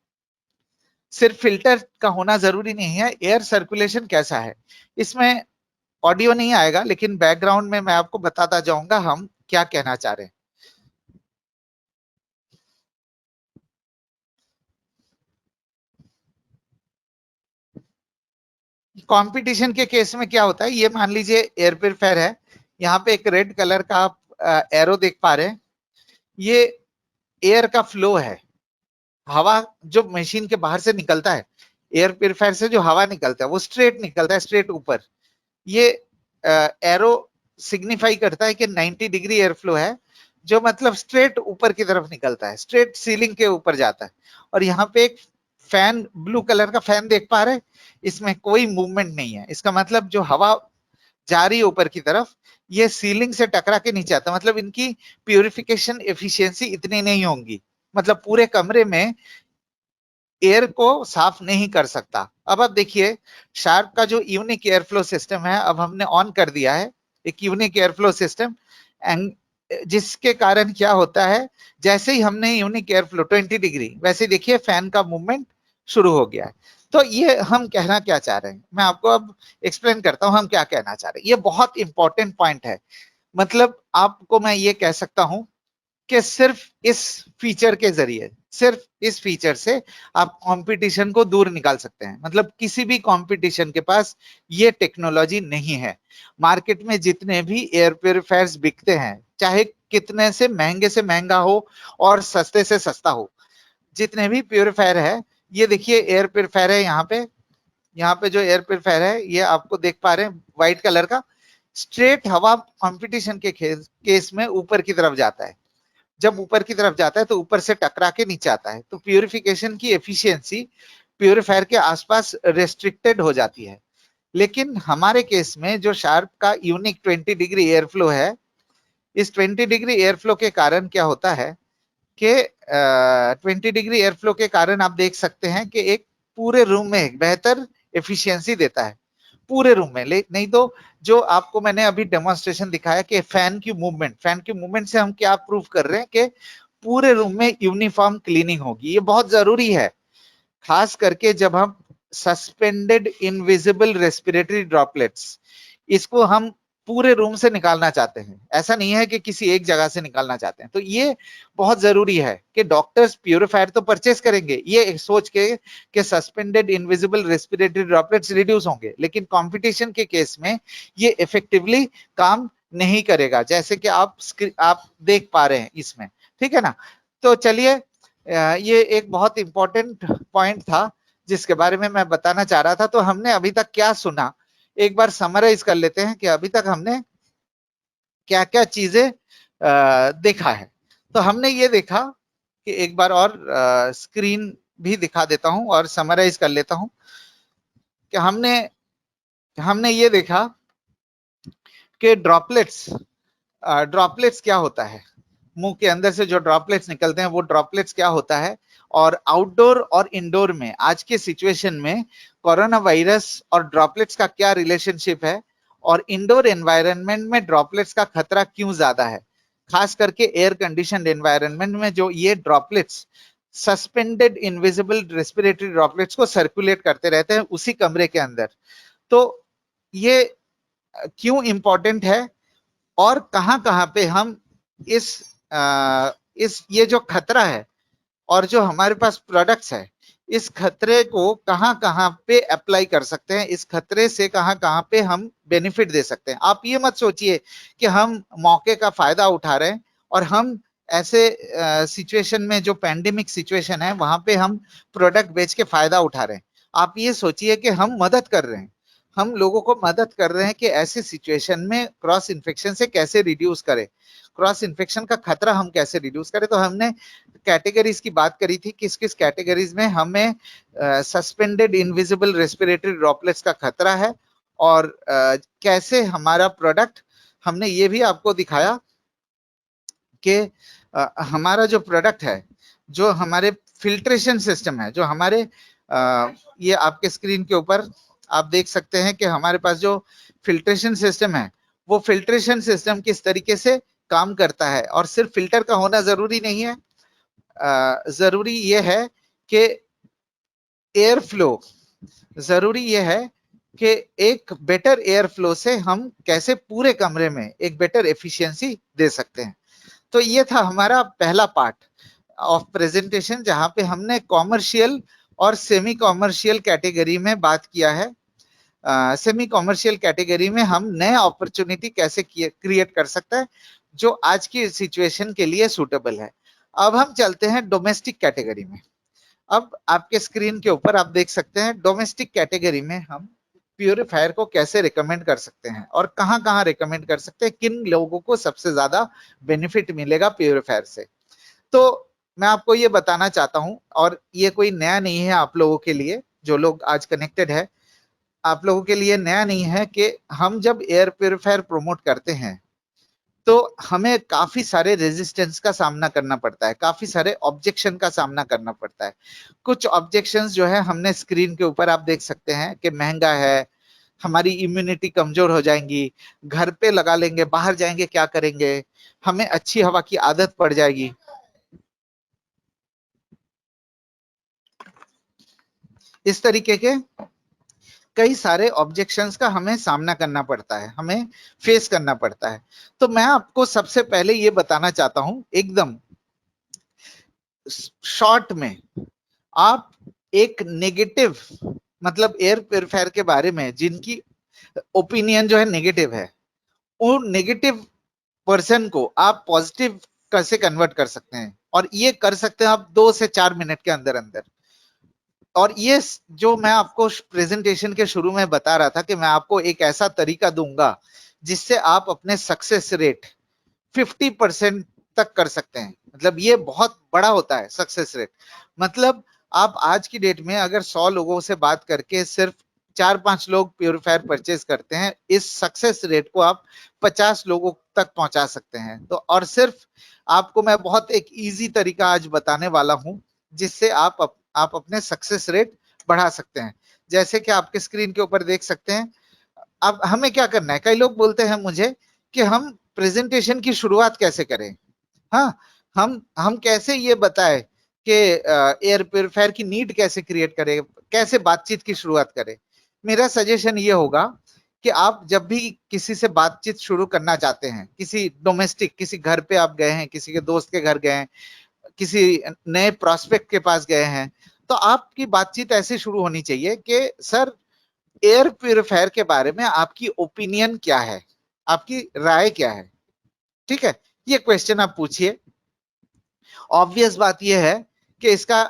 सिर्फ फिल्टर का होना जरूरी नहीं है, एयर सर्कुलेशन कैसा है। इसमें ऑडियो नहीं आएगा, लेकिन बैकग्राउंड में मैं आपको बताता जाऊंगा हम क्या कहना चाह रहे हैं। कंपटीशन के केस में क्या होता है, ये मान लीजिए एयर प्यूरिफायर है, यहाँ पे एक रेड कलर का आप एरो देख पा रहे हैं, ये एयर का फ्लो है, हवा जो मशीन के बाहर से निकलता है, एयर प्यूरिफायर से जो हवा निकलता है वो स्ट्रेट निकलता है, स्ट्रेट ऊपर। ये एरो सिग्निफाई करता है कि 90 डिग्री एयर फ्लो है, जो मतलब स्ट्रेट ऊपर की तरफ निकलता है, स्ट्रेट सीलिंग के ऊपर जाता है। और यहाँ पे एक फैन, ब्लू कलर का फैन देख पा रहे हैं, इसमें कोई मूवमेंट नहीं है, इसका मतलब जो हवा जा रही है ऊपर की तरफ, ये सीलिंग से टकरा के नीचे आता है, मतलब इनकी प्यूरिफिकेशन एफिशिएंसी इतनी नहीं होंगी, मतलब पूरे कमरे में एयर को साफ नहीं कर सकता। अब आप देखिए शार्प का जो यूनिक एयर फ्लो सिस्टम है, अब हमने ऑन कर दिया है एक यूनिक एयर फ्लो सिस्टम, जिसके कारण क्या होता है, जैसे ही हमने यूनिक एयर फ्लो 20 डिग्री, वैसे देखिए फैन का मूवमेंट शुरू हो गया है। तो ये हम कहना क्या चाह रहे हैं, मैं आपको अब एक्सप्लेन करता हूं हम क्या कहना चाह रहे हैं। ये बहुत इंपॉर्टेंट पॉइंट है, मतलब आपको मैं ये कह सकता हूं कि सिर्फ इस फीचर के जरिए, सिर्फ इस फीचर से आप कंपटीशन को दूर निकाल सकते हैं। मतलब किसी भी कंपटीशन के पास ये टेक्नोलॉजी नहीं है। मार्केट में जितने भी एयर प्यूरिफायर्स बिकते हैं, चाहे कितने से महंगा हो और सस्ते से सस्ता हो, जितने भी प्यूरिफायर है, ये देखिए एयर प्यूरिफायर है, यहाँ पे जो एयर प्यूरिफायर है ये आपको देख पा रहे हैं व्हाइट कलर का, स्ट्रेट हवा कंपटीशन के केस में ऊपर की तरफ जाता है, जब ऊपर की तरफ जाता है तो ऊपर से टकरा के नीचे आता है, तो प्यूरिफिकेशन की एफिशिएंसी प्यूरिफायर के आसपास रेस्ट्रिक्टेड हो जाती है। लेकिन हमारे केस में जो शार्प का यूनिक 20 डिग्री एयर फ्लो है, इस 20 डिग्री एयर फ्लो के कारण क्या होता है कि 20 डिग्री एयर फ्लो के कारण आप देख सकते हैं कि एक पूरे रूम में बेहतर एफिशिएंसी देता है, पूरे रूम में। नहीं तो जो आपको मैंने अभी डेमोन्स्ट्रेशन दिखाया कि फैन की मूवमेंट से हम क्या प्रूव कर रहे हैं कि पूरे रूम में यूनिफॉर्म क्लीनिंग होगी। ये बहुत जरूरी है, खास करके जब हम सस्पेंडेड इनविजिबल रेस्पिरेटरी ड्रॉपलेट्स, इसको हम पूरे रूम से निकालना चाहते हैं, ऐसा नहीं है कि किसी एक जगह से निकालना चाहते हैं। तो ये बहुत जरूरी है कि डॉक्टर्स प्यूरिफायर तो परचेस करेंगे ये सोच के कि suspended invisible respiratory droplets reduce होंगे, लेकिन कंपटीशन के केस में ये इफेक्टिवली काम नहीं करेगा, जैसे कि आप देख पा रहे हैं इसमें, ठीक है ना। तो चलिए, ये एक बहुत इंपॉर्टेंट पॉइंट था जिसके बारे में मैं बताना चाह रहा था। तो हमने अभी तक क्या सुना, एक बार समराइज कर लेते हैं कि अभी तक हमने क्या क्या चीजें देखा है। तो हमने ये देखा कि एक बार और स्क्रीन भी दिखा देता हूं और समराइज कर लेता हूं कि हमने ये देखा कि ड्रॉपलेट्स क्या होता है, मुंह के अंदर से जो ड्रॉपलेट्स निकलते हैं वो ड्रॉपलेट्स क्या होता है, और आउटडोर और इंडोर में आज के सिचुएशन में कोरोना वायरस और ड्रॉपलेट्स का क्या रिलेशनशिप है, और इंडोर एनवायरनमेंट में ड्रॉपलेट्स का खतरा क्यों ज्यादा है, खास करके एयर कंडीशनड एनवायरनमेंट में जो ये droplets suspended invisible respiratory droplets को सर्कुलेट करते रहते हैं उसी कमरे के अंदर। तो ये क्यों इंपॉर्टेंट है और कहां पे हम इस ये जो खतरा है और जो हमारे पास प्रोडक्ट्स है, इस खतरे को कहां पे अप्लाई कर सकते हैं, इस खतरे से कहां पे हम बेनिफिट दे सकते हैं। आप ये मत सोचिए कि हम मौके का फायदा उठा रहे हैं और हम ऐसे सिचुएशन में, जो पैंडेमिक सिचुएशन है, वहां पे हम प्रोडक्ट बेच के फायदा उठा रहे हैं। आप ये सोचिए कि हम मदद कर रहे हैं, हम लोगों को मदद कर रहे हैं कि ऐसे सिचुएशन में क्रॉस इन्फेक्शन से कैसे रिड्यूस करें, क्रॉस इन्फेक्शन का खतरा हम कैसे रिड्यूस करें। तो हमने कैटेगरीज की बात करी थी, किस किस कैटेगरीज में हमें सस्पेंडेड इनविजिबल रेस्पिरेटरी ड्रॉपलेट्स का खतरा है और कैसे हमारा प्रोडक्ट, हमने ये भी आपको दिखाया कि हमारा जो प्रोडक्ट है, जो हमारे फिल्ट्रेशन सिस्टम है, जो हमारे ये आपके स्क्रीन के ऊपर आप देख सकते हैं कि हमारे पास जो फिल्ट्रेशन सिस्टम है, वो फिल्ट्रेशन सिस्टम किस तरीके से काम करता है। और सिर्फ फिल्टर का होना जरूरी नहीं है, जरूरी ये है कि एयर फ्लो, जरूरी ये है कि एक बेटर एयर फ्लो से हम कैसे पूरे कमरे में एक बेटर एफिशिएंसी दे सकते हैं। तो ये था हमारा पहला पार्ट ऑफ प्रेजेंटेशन, जहां पे हमने कॉमर्शियल और सेमी कॉमर्शियल कैटेगरी में बात किया है। सेमी कॉमर्शियल कैटेगरी में हम नए अपॉर्चुनिटी कैसे क्रिएट कर सकते हैं जो आज की सिचुएशन के लिए सूटेबल है। अब हम चलते हैं डोमेस्टिक कैटेगरी में। अब आपके स्क्रीन के ऊपर आप देख सकते हैं डोमेस्टिक कैटेगरी में हम प्यूरिफायर को कैसे रिकमेंड कर सकते हैं और कहां कहां रिकमेंड कर सकते हैं, किन लोगों को सबसे ज्यादा बेनिफिट मिलेगा प्यूरिफायर से। तो मैं आपको ये बताना चाहता हूं, और ये कोई नया नहीं है आप लोगों के लिए, जो लोग आज कनेक्टेड है आप लोगों के लिए नया नहीं है कि हम जब एयर प्यूरिफायर प्रमोट करते हैं तो हमें काफी सारे रेजिस्टेंस का सामना करना पड़ता है, काफी सारे ऑब्जेक्शन का सामना करना पड़ता है। कुछ ऑब्जेक्शंस जो है हमने स्क्रीन के ऊपर आप देख सकते हैं कि महंगा है, हमारी इम्यूनिटी कमजोर हो जाएंगी, घर पे लगा लेंगे, बाहर जाएंगे क्या करेंगे, हमें अच्छी हवा की आदत पड़ जाएगी। इस तरीके के कई सारे ऑब्जेक्शंस का हमें सामना करना पड़ता है, हमें फेस करना पड़ता है। तो मैं आपको सबसे पहले ये बताना चाहता हूं एकदम शॉर्ट में, आप एक नेगेटिव मतलब एयर प्योरीफायर के बारे में जिनकी ओपिनियन जो है नेगेटिव है, वो नेगेटिव पर्सन को आप पॉजिटिव कैसे कन्वर्ट कर सकते हैं, और ये कर सकते हैं आप 2 से 4 मिनट के अंदर अंदर। और ये जो मैं आपको प्रेजेंटेशन के शुरू में बता रहा था कि मैं आपको एक ऐसा तरीका दूंगा जिससे आप अपने सक्सेस रेट 50% तक कर सकते हैं। मतलब ये बहुत बड़ा होता है सक्सेस रेट। मतलब आप आज की डेट में अगर 100 लोगों से बात करके सिर्फ 4-5 लोग प्यूरिफायर परचेज करते हैं, इस सक्सेस रेट को आप 50 लोगों तक पहुंचा सकते हैं। तो और सिर्फ आपको मैं बहुत एक इजी तरीका आज बताने वाला हूं जिससे आप अपने सक्सेस रेट बढ़ा सकते हैं। जैसे कि आपके स्क्रीन के ऊपर देख सकते हैं। अब हमें क्या करना है, कई लोग बोलते हैं मुझे कि हम प्रेजेंटेशन की शुरुआत कैसे करें। हाँ, हम कैसे ये बताएं कि एयर प्योरीफायर की नीड कैसे क्रिएट करें, कैसे बातचीत की शुरुआत करें। मेरा सजेशन ये होगा कि आप जब भी किसी से बातचीत शुरू करना चाहते हैं, किसी डोमेस्टिक, किसी घर पे आप गए हैं, किसी के दोस्त के घर गए हैं, किसी नए प्रोस्पेक्ट के पास गए हैं, तो आपकी बातचीत ऐसे शुरू होनी चाहिए कि सर, एयर प्यूरिफायर के बारे में आपकी ओपिनियन क्या है, आपकी राय क्या है। ठीक है, ये क्वेश्चन आप पूछिए। ऑब्वियस बात यह है कि इसका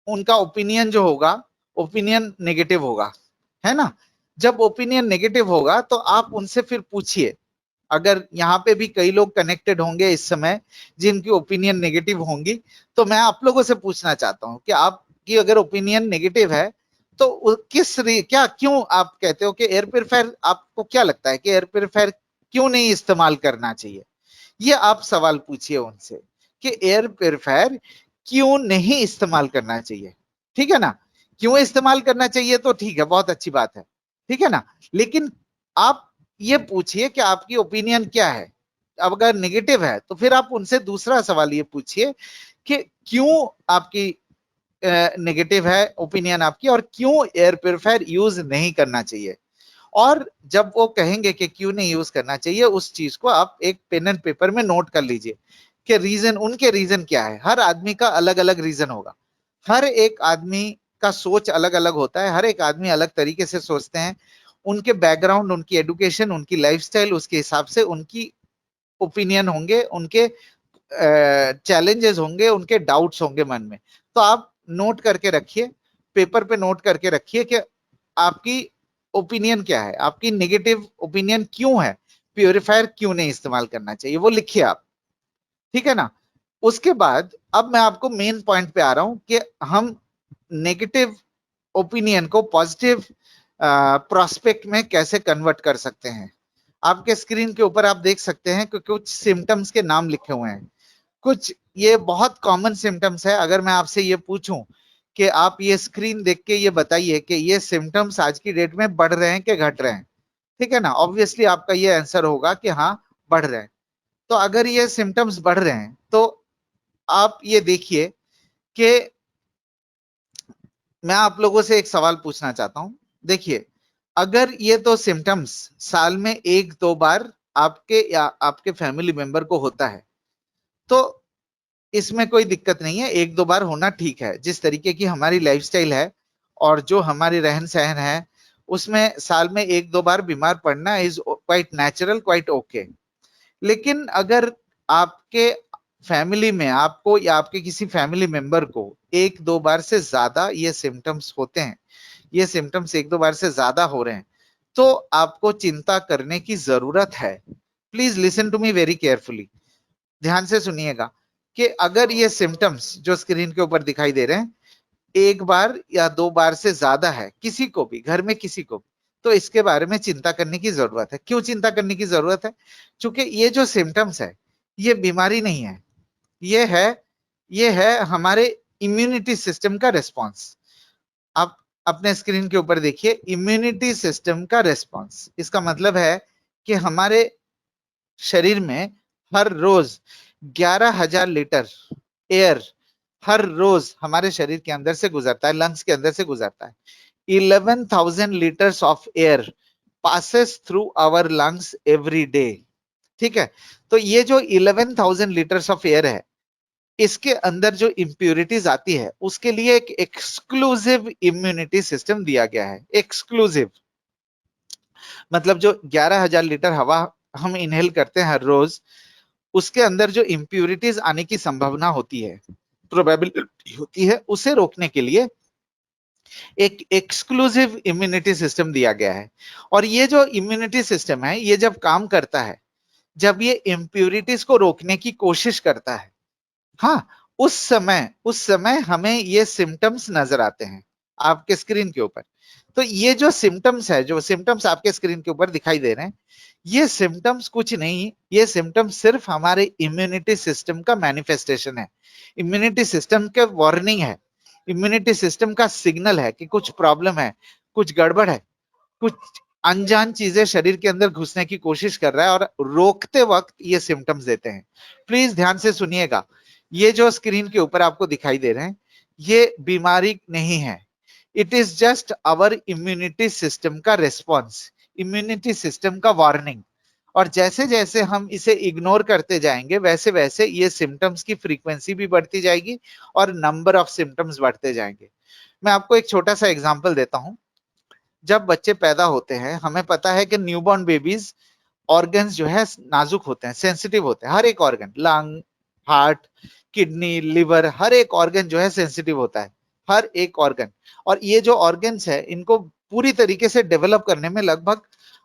उनका ओपिनियन जो होगा, ओपिनियन नेगेटिव होगा, है ना। जब ओपिनियन नेगेटिव होगा तो आप उनसे फिर पूछिए। अगर यहाँ पे भी कई लोग कनेक्टेड होंगे इस समय जिनकी ओपिनियन नेगेटिव होंगी, तो मैं आप लोगों से पूछना चाहता हूं कि आपकी अगर ओपिनियन नेगेटिव है तो क्या क्यों आप कहते हो कि एयर प्योरीफायर, आपको क्या लगता है कि एयर प्योरीफायर क्यों नहीं इस्तेमाल करना चाहिए। ये आप सवाल पूछिए उनसे कि एयर प्योरीफायर क्यों नहीं इस्तेमाल करना चाहिए। ठीक है ना, क्यों इस्तेमाल करना चाहिए तो ठीक है, बहुत अच्छी बात है, ठीक है ना। लेकिन आप ये पूछिए कि आपकी ओपिनियन क्या है। अब अगर नेगेटिव है तो फिर आप उनसे दूसरा सवाल ये पूछिए कि क्यों आपकी नेगेटिव है ओपिनियन आपकी, और क्यों एयर प्योरीफायर यूज नहीं करना चाहिए। और जब वो कहेंगे कि क्यों नहीं यूज करना चाहिए, उस चीज को आप एक पेन एंड पेपर में नोट कर लीजिए कि रीजन, उनके रीजन क्या है। हर आदमी का अलग अलग रीजन होगा, हर एक आदमी का सोच अलग अलग होता है, हर एक आदमी अलग तरीके से सोचते हैं। उनके बैकग्राउंड, उनकी एडुकेशन, उनकी लाइफस्टाइल, उसके हिसाब से उनकी ओपिनियन होंगे, उनके चैलेंजेस होंगे, उनके डाउट्स होंगे मन में। तो आप नोट करके रखिए, पेपर पे नोट करके रखिए कि आपकी ओपिनियन क्या है, आपकी नेगेटिव ओपिनियन क्यों है, प्योरीफायर क्यों नहीं इस्तेमाल करना चाहिए, वो लिखिए आप। ठीक है ना। उसके बाद अब मैं आपको मेन पॉइंट पे आ रहा हूं कि हम नेगेटिव ओपिनियन को पॉजिटिव प्रोस्पेक्ट में कैसे कन्वर्ट कर सकते हैं। आपके स्क्रीन के ऊपर आप देख सकते हैं कि कुछ सिम्टम्स के नाम लिखे हुए हैं। कुछ ये बहुत कॉमन सिम्टम्स है। अगर मैं आपसे ये पूछूं कि आप ये स्क्रीन देख के ये बताइए कि ये सिम्टम्स आज की डेट में बढ़ रहे हैं कि घट रहे हैं, ठीक है ना, ऑब्वियसली आपका ये आंसर होगा कि हाँ, बढ़ रहे हैं। तो अगर ये सिम्टम्स बढ़ रहे हैं तो आप ये देखिए कि मैं आप लोगों से एक सवाल पूछना चाहता हूं। देखिए, अगर ये तो सिम्टम्स साल में 1-2 बार आपके या आपके फैमिली मेंबर को होता है तो इसमें कोई दिक्कत नहीं है, 1-2 बार होना ठीक है। जिस तरीके की हमारी लाइफस्टाइल है और जो हमारी रहन सहन है उसमें साल में 1-2 बार बीमार पड़ना is quite natural, quite okay. लेकिन अगर आपके फैमिली में आपको या आपके किसी फैमिली मेंबर को 1-2 बार से ज्यादा ये सिम्टम्स होते हैं, ये सिम्टम्स 1-2 बार से ज्यादा हो रहे हैं, तो आपको चिंता करने की जरूरत है। Please listen to me very carefully, ध्यान से सुनिएगा कि अगर ये सिम्टम्स जो स्क्रीन के ऊपर दिखाई दे रहे हैं 1 बार या 2 बार से ज्यादा है, किसी को भी घर में किसी को भी, तो इसके बारे में चिंता करने की जरूरत है। क्यों चिंता करने की जरूरत है? क्योंकि ये जो सिम्टम्स है ये बीमारी नहीं है, ये ये है हमारे इम्यूनिटी सिस्टम का रिस्पॉन्स। आप अपने स्क्रीन के ऊपर देखिए, इम्यूनिटी सिस्टम का रिस्पॉन्स, इसका मतलब है कि हमारे शरीर में हर रोज 11,000 लीटर एयर हर रोज हमारे शरीर के अंदर से गुजरता है, लंग्स के अंदर से गुजरता है। 11,000 litres of air passes through our lungs every day। ठीक है, तो ये जो 11,000 लीटर्स ऑफ एयर है, इसके अंदर जो इंप्यूरिटीज आती है उसके लिए एक एक्सक्लूसिव इम्यूनिटी सिस्टम दिया गया है। एक्सक्लूसिव मतलब जो 11,000 लीटर हवा हम इनहेल करते हैं हर रोज, उसके अंदर जो इंप्यूरिटीज आने की संभावना होती है, प्रोबेबिलिटी होती है, उसे रोकने के लिए एक एक्सक्लूसिव इम्यूनिटी सिस्टम दिया गया है। और ये जो इम्यूनिटी सिस्टम है ये जब काम करता है, जब ये इंप्यूरिटीज को रोकने की कोशिश करता है, हाँ, उस समय हमें ये सिम्टम्स नजर आते हैं आपके स्क्रीन के ऊपर। तो ये जो सिम्टम्स है, जो सिम्टम्स आपके स्क्रीन के ऊपर दिखाई दे रहे हैं, ये सिम्टम्स कुछ नहीं, ये सिम्टम्स सिर्फ हमारे इम्यूनिटी सिस्टम का मैनिफेस्टेशन है, इम्यूनिटी सिस्टम के वार्निंग है, इम्यूनिटी सिस्टम का सिग्नल है कि कुछ प्रॉब्लम है, कुछ गड़बड़ है, कुछ अनजान चीजें शरीर के अंदर घुसने की कोशिश कर रहा है और रोकते वक्त ये सिम्टम्स देते हैं। प्लीज ध्यान से सुनिएगा, ये जो स्क्रीन के ऊपर आपको दिखाई दे रहे हैं ये बीमारी नहीं है, it is just our immunity system का रेस्पॉन्स, इम्यूनिटी सिस्टम का वार्निंग। और जैसे जैसे हम इसे इग्नोर करते जाएंगे वैसे वैसे ये सिम्टम्स की फ्रीक्वेंसी भी बढ़ती जाएगी और नंबर ऑफ सिम्टम्स बढ़ते जाएंगे। मैं आपको एक छोटा सा एग्जांपल देता हूं। जब बच्चे पैदा होते हैं, हमें पता है कि न्यूबॉर्न बेबीज ऑर्गन्स जो है नाजुक होते हैं, सेंसिटिव होते हैं, हर एक organ, lung, heart, kidney, liver, हर एक ऑर्गन जो है सेंसिटिव होता है, हर एक ऑर्गन। और ये जो ऑर्गन्स है इनको पूरी तरीके से डेवलप करने में लगभग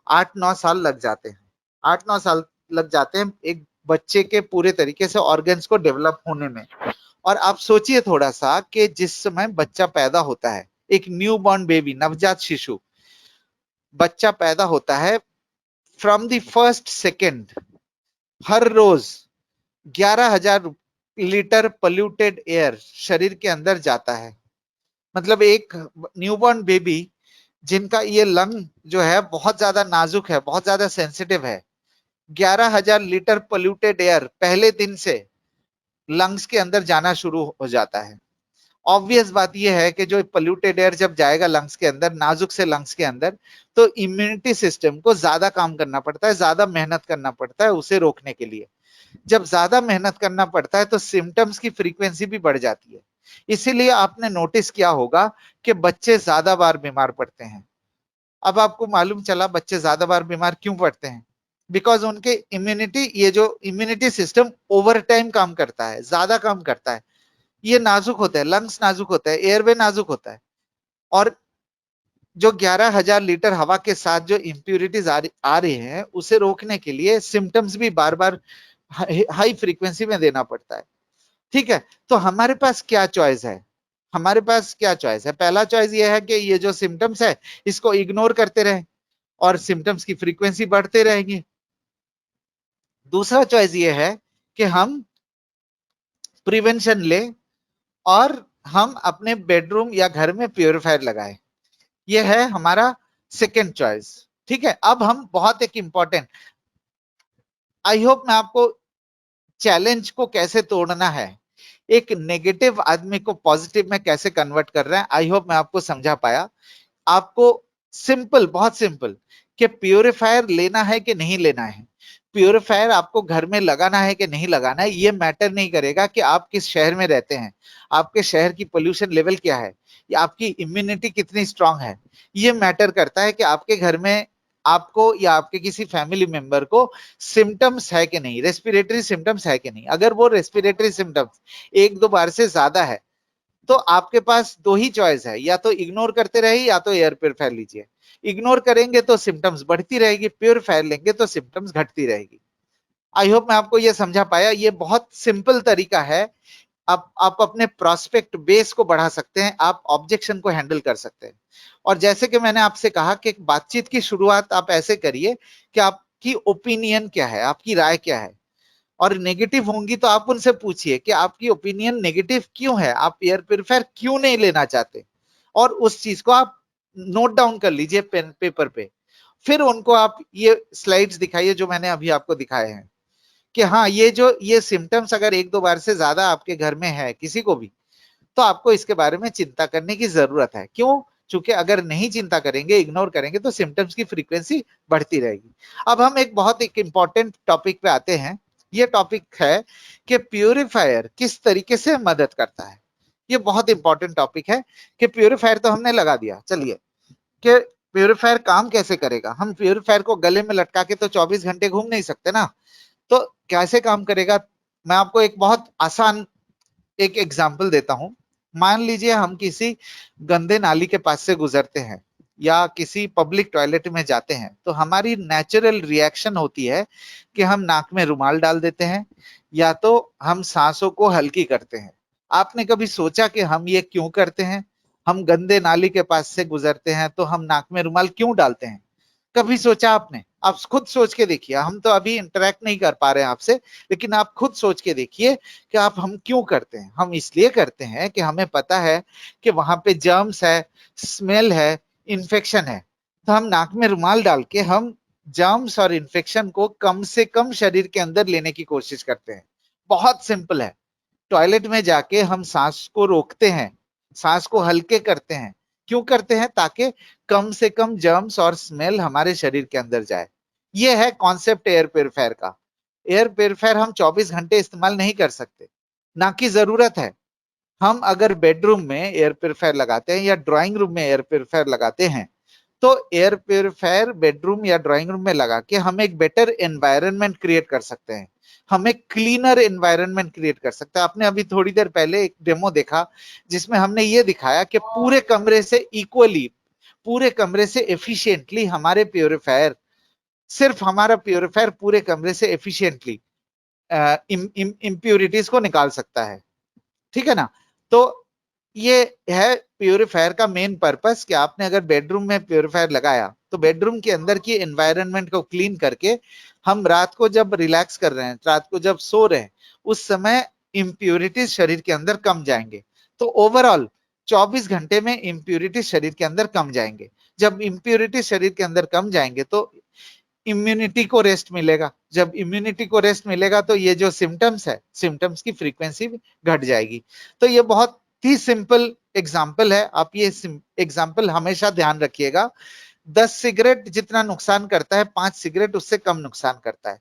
8-9 साल लग जाते हैं, 8-9 साल लग जाते हैं एक बच्चे के पूरे तरीके से ऑर्गन्स को डेवलप होने में। और आप सोचिए थोड़ा सा कि जिस समय बच्चा पैदा होता है, एक न्यूबॉर्न बेबी, नवजात शिशु बच्चा पैदा होता है, फ्रॉम द फर्स्ट सेकेंड हर रोज 11,000 लीटर पोल्यूटेड एयर शरीर के अंदर जाता है। मतलब एक न्यूबॉर्न बेबी जिनका ये लंग जो है बहुत ज्यादा नाजुक है, बहुत ज्यादा सेंसिटिव है, 11,000 लीटर पोल्यूटेड एयर पहले दिन से लंग्स के अंदर जाना शुरू हो जाता है। ऑब्वियस बात यह है कि जो पोल्यूटेड एयर जब जाएगा लंग्स के अंदर, नाजुक से लंग्स के अंदर, तो इम्यूनिटी सिस्टम को ज्यादा काम करना पड़ता है, ज्यादा मेहनत करना पड़ता है उसे रोकने के लिए। जब ज्यादा मेहनत करना पड़ता है तो सिम्टम्स की फ्रीक्वेंसी भी बढ़ जाती है। इसीलिए आपने नोटिस किया होगा कि बच्चे ज्यादा बार बीमार पड़ते हैं। अब आपको मालूम चला बच्चे ज्यादा बार बीमार क्यों पड़ते हैं? बिकॉज उनके इम्यूनिटी, ये जो इम्यूनिटी सिस्टम ओवर टाइम काम करता है, ज्यादा काम करता है, ये नाजुक होता है, लंग्स नाजुक होता है, एयरवे नाजुक होता है। और जो 11,000 लीटर हवा के साथ जो इंप्यूरिटीज आ रही हैं उसे रोकने के लिए सिम्टम्स भी बार बार हाई फ्रीक्वेंसी में देना पड़ता है। ठीक है, तो हमारे पास क्या चॉइस है? हमारे पास क्या चॉइस है? पहला चॉइस ये है कि ये जो सिम्टम्स है इसको इग्नोर करते रहें और सिम्टम्स की फ्रीक्वेंसी बढ़ते रहेंगे। दूसरा चॉइस ये है कि हम प्रिवेंशन ले और हम अपने बेडरूम या घर में प्योरीफायर लगाएं। ये है हमारा सेकेंड चॉइस। ठीक है, अब हम बहुत एक इंपॉर्टेंट, आई होप मैं आपको चैलेंज को कैसे तोड़ना है, एक नेगेटिव आदमी को पॉजिटिव में कैसे कन्वर्ट कर रहे हैं, आई होप मैं आपको समझा पाया। आपको सिंपल, बहुत सिंपल, कि प्योरीफायर लेना है कि नहीं लेना है। प्यूरिफायर आपको घर में लगाना है कि नहीं लगाना है, ये मैटर नहीं करेगा कि आप किस शहर में रहते हैं, आपके शहर की पोल्यूशन लेवल क्या है, या आपकी इम्यूनिटी कितनी स्ट्रांग है। ये मैटर करता है कि आपके घर में आपको या आपके किसी फैमिली मेंबर को सिम्टम्स है कि नहीं, रेस्पिरेटरी सिम्टम्स है कि नहीं। अगर वो रेस्पिरेटरी सिम्टम्स एक दो बार से ज्यादा है तो आपके पास दो ही चॉइस है, या तो इग्नोर करते रहिए या तो एयर प्योरीफायर लीजिए। इग्नोर करेंगे तो सिम्टम्स बढ़ती रहेगी, प्योरीफायर लेंगे तो सिम्टम्स घटती रहेगी। आई होप मैं आपको ये समझा पाया। ये बहुत सिंपल तरीका है। आप अपने प्रोस्पेक्ट बेस को बढ़ा सकते हैं, आप ऑब्जेक्शन को हैंडल कर सकते हैं। और जैसे कि मैंने आपसे कहा कि बातचीत की शुरुआत आप ऐसे करिए कि आपकी ओपिनियन क्या है, आपकी राय क्या है। और नेगेटिव होंगी तो आप उनसे पूछिए कि आपकी ओपिनियन नेगेटिव क्यों है, आप एयर प्योरीफायर क्यों नहीं लेना चाहते, और उस चीज को आप नोट डाउन कर लीजिए पेन पेपर पे। फिर उनको आप ये स्लाइड्स दिखाइए जो मैंने अभी आपको दिखाए हैं कि हाँ, ये सिम्टम्स अगर एक दो बार से ज्यादा आपके घर में है किसी को भी, तो आपको इसके बारे में चिंता करने की जरूरत है। क्यों? चूंकि अगर नहीं चिंता करेंगे, इग्नोर करेंगे, तो सिम्टम्स की फ्रीक्वेंसी बढ़ती रहेगी। अब हम एक इंपॉर्टेंट टॉपिक पे आते हैं। ये टॉपिक है कि प्यूरिफायर किस तरीके से मदद करता है। ये बहुत इंपॉर्टेंट टॉपिक है कि प्यूरिफायर तो हमने लगा दिया, चलिए कि प्यूरिफायर काम कैसे करेगा। हम प्यूरिफायर को गले में लटका के तो 24 घंटे घूम नहीं सकते ना। तो कैसे काम करेगा, मैं आपको एक बहुत आसान एक एग्जाम्पल देता हूं। मान लीजिए हम किसी गंदे नाली के पास से गुजरते हैं या किसी पब्लिक टॉयलेट में जाते हैं, तो हमारी नेचुरल रिएक्शन होती है कि हम नाक में रुमाल डाल देते हैं या तो हम सांसों को हल्की करते हैं। आपने कभी सोचा कि हम ये क्यों करते हैं? हम गंदे नाली के पास से गुजरते हैं तो हम नाक में रुमाल क्यों डालते हैं? कभी सोचा आपने? आप खुद सोच के देखिए। हम तो अभी इंटरेक्ट नहीं कर पा रहे हैं आपसे, लेकिन आप खुद सोच के देखिए कि आप हम क्यों करते हैं। हम इसलिए करते हैं कि हमें पता है कि वहां पे जर्म्स है, स्मेल है, इन्फेक्शन है। तो हम नाक में रुमाल डाल के हम जर्म्स और इन्फेक्शन को कम से कम शरीर के अंदर लेने की कोशिश करते हैं। बहुत सिंपल है। टॉयलेट में जाके हम सांस को रोकते हैं, सांस को हल्के करते हैं। क्यों करते हैं? ताकि कम से कम जर्म्स और स्मेल हमारे शरीर के अंदर जाए। ये है कॉन्सेप्ट एयर प्योरीफायर का। एयर प्योरीफायर हम 24 घंटे इस्तेमाल नहीं कर सकते, ना की जरूरत है। हम अगर बेडरूम में एयर प्योरीफायर लगाते हैं या ड्राइंग रूम में एयर प्योरीफायर लगाते हैं, तो एयर प्योरीफायर बेडरूम या ड्राइंग रूम में लगा के हम एक बेटर एनवायरनमेंट क्रिएट कर सकते हैं। हम एक क्लीनर एनवायरनमेंट क्रिएट कर सकते हैं। आपने अभी थोड़ी देर पहले एक डेमो देखा जिसमें हमने ये दिखाया कि पूरे कमरे से इक्वली, पूरे कमरे से एफिशिएंटली हमारे प्योरीफायर, सिर्फ हमारा प्योरीफायर पूरे कमरे से एफिशिएंटली इम्प्यूरिटीज को निकाल सकता है। ठीक है ना? तो ये है प्यूरिफायर का मेन पर्पस कि आपने अगर बेडरूम में प्यूरिफायर लगाया तो बेडरूम के अंदर की एनवायरनमेंट को क्लीन करके हम रात को जब रिलैक्स कर रहे हैं, रात को जब सो रहे हैं, उस समय इम्प्यूरिटीज शरीर के अंदर कम जाएंगे। तो ओवरऑल 24 घंटे में इम्प्यूरिटीज शरीर के अंदर कम जाएंगे। जब इम्प्यूरिटीज शरीर के अंदर कम जाएंगे तो इम्यूनिटी को रेस्ट मिलेगा। जब इम्यूनिटी को रेस्ट मिलेगा तो ये जो सिम्टम्स है, सिम्टम्स की फ्रीक्वेंसी घट जाएगी। तो ये बहुत ही सिंपल एग्जाम्पल है। आप ये एग्जाम्पल हमेशा ध्यान रखिएगा। 10 सिगरेट जितना नुकसान करता है, 5 सिगरेट उससे कम नुकसान करता है।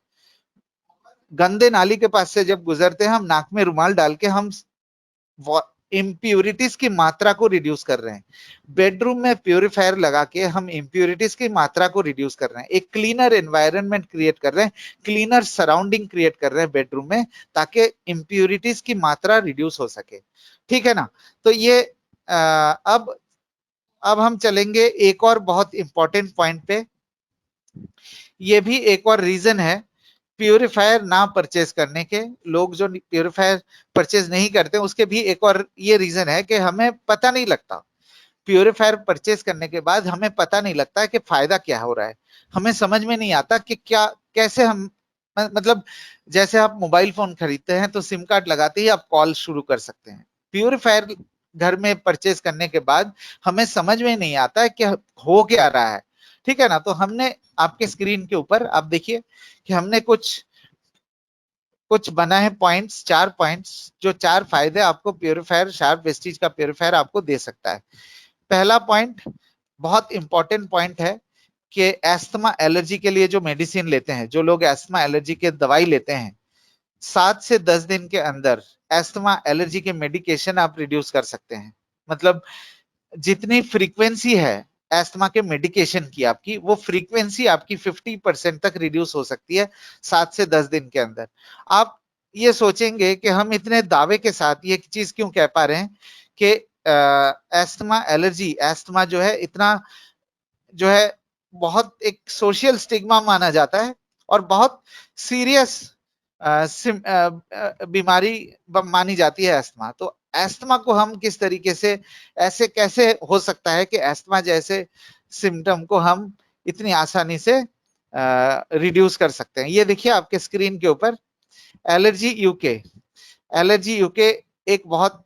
गंदे नाली के पास से जब गुजरते हैं, हम नाक में रुमाल डाल के हम इम्प्यूरिटीज की मात्रा को रिड्यूस कर रहे हैं। बेडरूम में प्यूरिफायर लगा के हम इम्प्यूरिटीज की मात्रा को रिड्यूस कर रहे हैं, एक क्लीनर एनवायरनमेंट क्रिएट कर रहे हैं, क्लीनर सराउंडिंग क्रिएट कर रहे हैं बेडरूम में, ताकि इम्प्यूरिटीज की मात्रा रिड्यूस हो सके। ठीक है ना? तो ये अब हम चलेंगे एक और बहुत इंपॉर्टेंट पॉइंट पे। ये भी एक और रीजन है प्यूरिफायर ना परचेज करने के। लोग जो प्यूरिफायर परचेज नहीं करते, उसके भी एक और ये रीजन है कि हमें पता नहीं लगता। प्यूरिफायर परचेज करने के बाद हमें पता नहीं लगता है कि फायदा क्या हो रहा है। हमें समझ में नहीं आता कि क्या, कैसे हम, मतलब जैसे आप मोबाइल फोन खरीदते हैं तो सिम कार्ड लगाते ही आप कॉल शुरू कर सकते हैं। प्यूरिफायर घर में परचेज करने के बाद हमें समझ में नहीं आता है कि हो क्या रहा है। ठीक है ना? तो हमने आपके स्क्रीन के ऊपर आप देखिए कि हमने कुछ कुछ बना है पॉइंट्स, 4 पॉइंट्स, जो 4 फायदे आपको प्यूरिफायर, शार्प वेस्टीज का प्यूरिफायर आपको दे सकता है। पहला पॉइंट बहुत इंपॉर्टेंट पॉइंट है कि एस्थमा एलर्जी के लिए जो मेडिसिन लेते हैं, जो लोग एस्थमा एलर्जी के दवाई लेते हैं, 7 से 10 दिन के अंदर एस्थमा एलर्जी के मेडिकेशन आप रिड्यूस कर सकते हैं। मतलब जितनी फ्रीक्वेंसी है एस्थमा के मेडिकेशन की, आपकी वो फ्रीक्वेंसी आपकी 50% तक रिड्यूस हो सकती है 7 से 10 दिन के अंदर। आप ये सोचेंगे कि हम इतने दावे के साथ ये चीज क्यों कह पा रहे हैं कि एस्थमा एलर्जी, एस्थमा जो है इतना जो है बहुत एक सोशल स्टिग्मा माना जाता है और बहुत सीरियस बीमारी मानी जाती है एस्थमा। तो एस्थमा को हम किस तरीके से, ऐसे कैसे हो सकता है कि एस्थमा जैसे सिम्टम को हम इतनी आसानी से रिड्यूस कर सकते हैं। ये देखिए आपके स्क्रीन के ऊपर एलर्जी यूके। एलर्जी यूके एक बहुत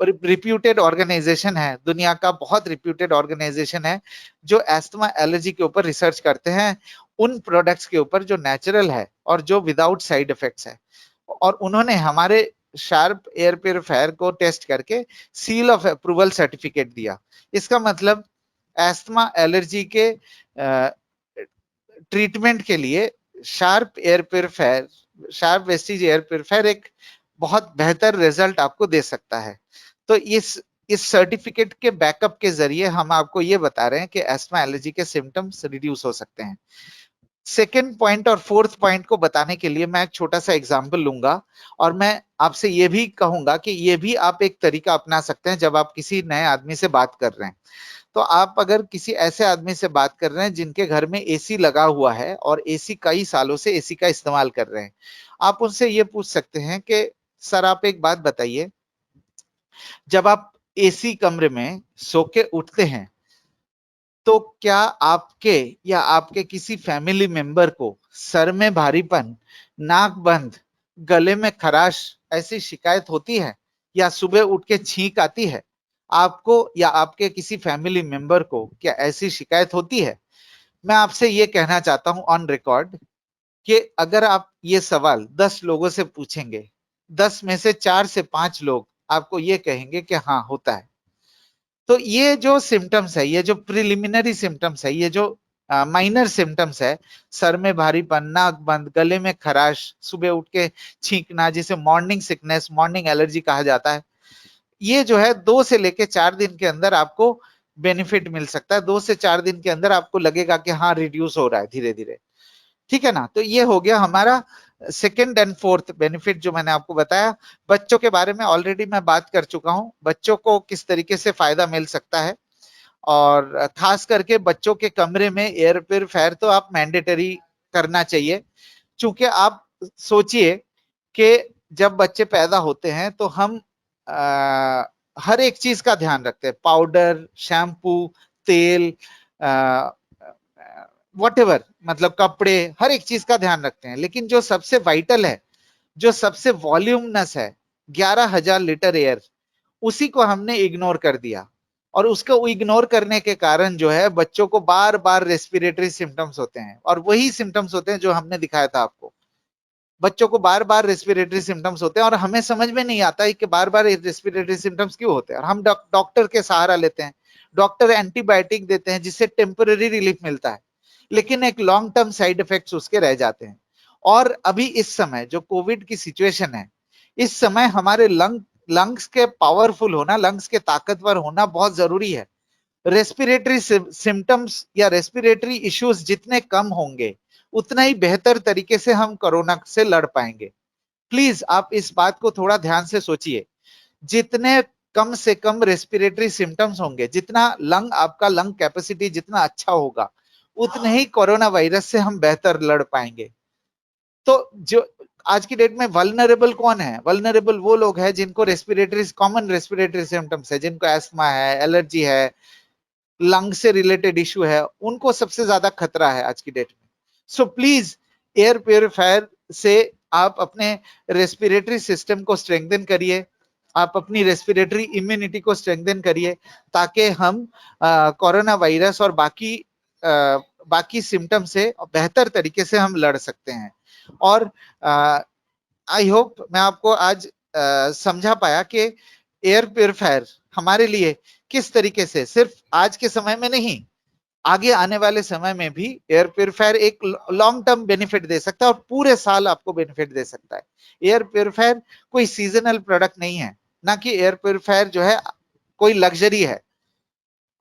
रिप्यूटेड ऑर्गेनाइजेशन है, दुनिया का बहुत रिप्यूटेड ऑर्गेनाइजेशन है जो एस्थमा एलर्जी के ऊपर रिसर्च करते हैं, उन प्रोडक्ट्स के ऊपर जो नेचुरल है और जो विदाउट साइड इफेक्ट्स है। और उन्होंने हमारे शार्प एयर प्योरीफायर को टेस्ट करके सील ऑफ अप्रूवल सर्टिफिकेट दिया। इसका मतलब एस्थमा एलर्जी के ट्रीटमेंट के लिए sharp air purifier, sharp Vestige air purifier एक बहुत बेहतर रिजल्ट आपको दे सकता है। तो इस सर्टिफिकेट के बैकअप के जरिए हम आपको ये बता रहे हैं कि एस्थमा एलर्जी के सिम्टम्स रिड्यूस हो सकते हैं। सेकेंड पॉइंट और फोर्थ पॉइंट को बताने के लिए मैं एक छोटा सा एग्जांपल लूंगा और मैं आपसे ये भी कहूंगा कि ये भी आप एक तरीका अपना सकते हैं जब आप किसी नए आदमी से बात कर रहे हैं। तो आप अगर किसी ऐसे आदमी से बात कर रहे हैं जिनके घर में एसी लगा हुआ है और एसी कई सालों से एसी का इस्तेमाल कर रहे हैं, आप उनसे ये पूछ सकते हैं कि सर आप एक बात बताइए, जब आप एसी कमरे में सो के उठते हैं तो क्या आपके या आपके किसी फैमिली मेंबर को सर में भारीपन, नाक बंद, गले में खराश ऐसी शिकायत होती है या सुबह उठ के छींक आती है? आपको या आपके किसी फैमिली मेंबर को क्या ऐसी शिकायत होती है? मैं आपसे ये कहना चाहता हूं ऑन रिकॉर्ड कि अगर आप ये सवाल 10 लोगों से पूछेंगे, 10 में से 4 से 5 लोग आपको ये कहेंगे कि हाँ होता है। तो ये जो सिम्टम्स है, ये जो प्रिलिमिनरी सिम्टम्स है, ये जो माइनर सिम्टम्स है, सर में भारीपन, नाक बंद, गले में खराश, सुबह उठ के छींकना, जिसे मॉर्निंग सिकनेस, मॉर्निंग एलर्जी कहा जाता है, ये जो है 2 से लेके 4 दिन के अंदर आपको बेनिफिट मिल सकता है। 2 से 4 दिन के अंदर आपको लगेगा कि हाँ रिड्यूस हो रहा है धीरे धीरे। ठीक है ना? तो ये हो गया हमारा सेकेंड एंड फोर्थ बेनिफिट जो मैंने आपको बताया। बच्चों के बारे में ऑलरेडी मैं बात कर चुका हूं, बच्चों को किस तरीके से फायदा मिल सकता है, और खास करके बच्चों के कमरे में एयर प्योरीफायर तो आप मैंडेटरी करना चाहिए। क्योंकि आप सोचिए कि जब बच्चे पैदा होते हैं तो हम हर एक चीज का ध्यान रखते हैं, पाउडर, शैम्पू, तेल, वॉटेवर, मतलब कपड़े, हर एक चीज का ध्यान रखते हैं। लेकिन जो सबसे वाइटल है, जो सबसे वॉल्यूमनस है, 11,000 लीटर एयर, उसी को हमने इग्नोर कर दिया। और उसको इग्नोर करने के कारण जो है बच्चों को बार बार रेस्पिरेटरी सिम्टम्स होते हैं, और वही सिम्टम्स होते हैं जो हमने दिखाया था आपको। बच्चों को बार बार रेस्पिरेटरी सिम्टम्स होते हैं और हमें समझ में नहीं आता है कि बार बार रेस्पिरेटरी सिम्टम्स क्यों होते हैं, और हम डॉक्टर के सहारा लेते हैं। डॉक्टर एंटीबायोटिक देते हैं जिससे टेम्पररी रिलीफ मिलता है, लेकिन एक लॉन्ग टर्म साइड इफेक्ट्स उसके रह जाते हैं। और अभी इस समय जो कोविड की सिचुएशन है, इस समय हमारे लंग्स के पावरफुल होना, लंग्स के ताकतवर होना बहुत जरूरी है। रेस्पिरेटरी सिम्टम्स या रेस्पिरेटरी इश्यूज जितने कम होंगे, उतना ही बेहतर तरीके से हम कोरोना से लड़ पाएंगे। प्लीज आप इस बात को थोड़ा ध्यान से सोचिए। जितने कम से कम रेस्पिरेटरी सिम्टम्स होंगे, जितना आपका लंग कैपेसिटी जितना अच्छा होगा, उतने ही कोरोना वायरस से हम बेहतर लड़ पाएंगे। तो जो आज की डेट में वल्नरेबल कौन है? वल्नरेबल वो लोग हैं जिनको रेस्पिरेटरी, कॉमन रेस्पिरेटरी सिम्टम्स है, जिनको एस्थमा है, एलर्जी है, लंग से रिलेटेड इश्यू है, उनको सबसे ज्यादा खतरा है आज की डेट में। सो प्लीज एयर प्योरीफायर से आप अपने रेस्पिरेटरी सिस्टम को स्ट्रेंथन करिए, आप अपनी रेस्पिरेटरी इम्यूनिटी को स्ट्रेंथन करिए, ताकि हम कोरोना वायरस और बाकी सिम्टम से बेहतर तरीके से हम लड़ सकते हैं। और आई होप मैं आपको आज समझा पाया कि एयर प्योरीफायर हमारे लिए किस तरीके से, सिर्फ आज के समय में नहीं, आगे आने वाले समय में भी एयर प्यूरिफायर एक लॉन्ग टर्म बेनिफिट दे सकता है और पूरे साल आपको बेनिफिट दे सकता है। एयर प्यूरिफायर कोई सीजनल प्रोडक्ट नहीं है, ना कि एयर प्यूरिफायर जो है कोई लग्जरी है।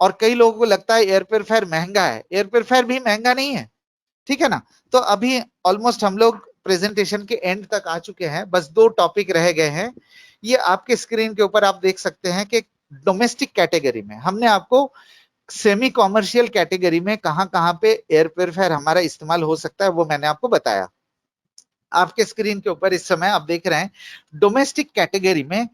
और कई लोगों को लगता है एयर प्यूरिफायर महंगा है, एयर प्यूरिफायर भी महंगा नहीं है, ठीक है ना। तो अभी ऑलमोस्ट हम लोग प्रेजेंटेशन के एंड तक आ चुके हैं, बस 2 टॉपिक रह गए हैं। ये आपके स्क्रीन के ऊपर आप देख सकते हैं कि डोमेस्टिक कैटेगरी में हमने आपको सेमी कॉमर्शियल कैटेगरी में कहां कहां पे एयर प्यूरिफायर हमारा इस्तेमाल हो सकता है वो मैंने आपको बताया। आपके स्क्रीन के ऊपर इस समय आप देख रहे हैं डोमेस्टिक कैटेगरी में,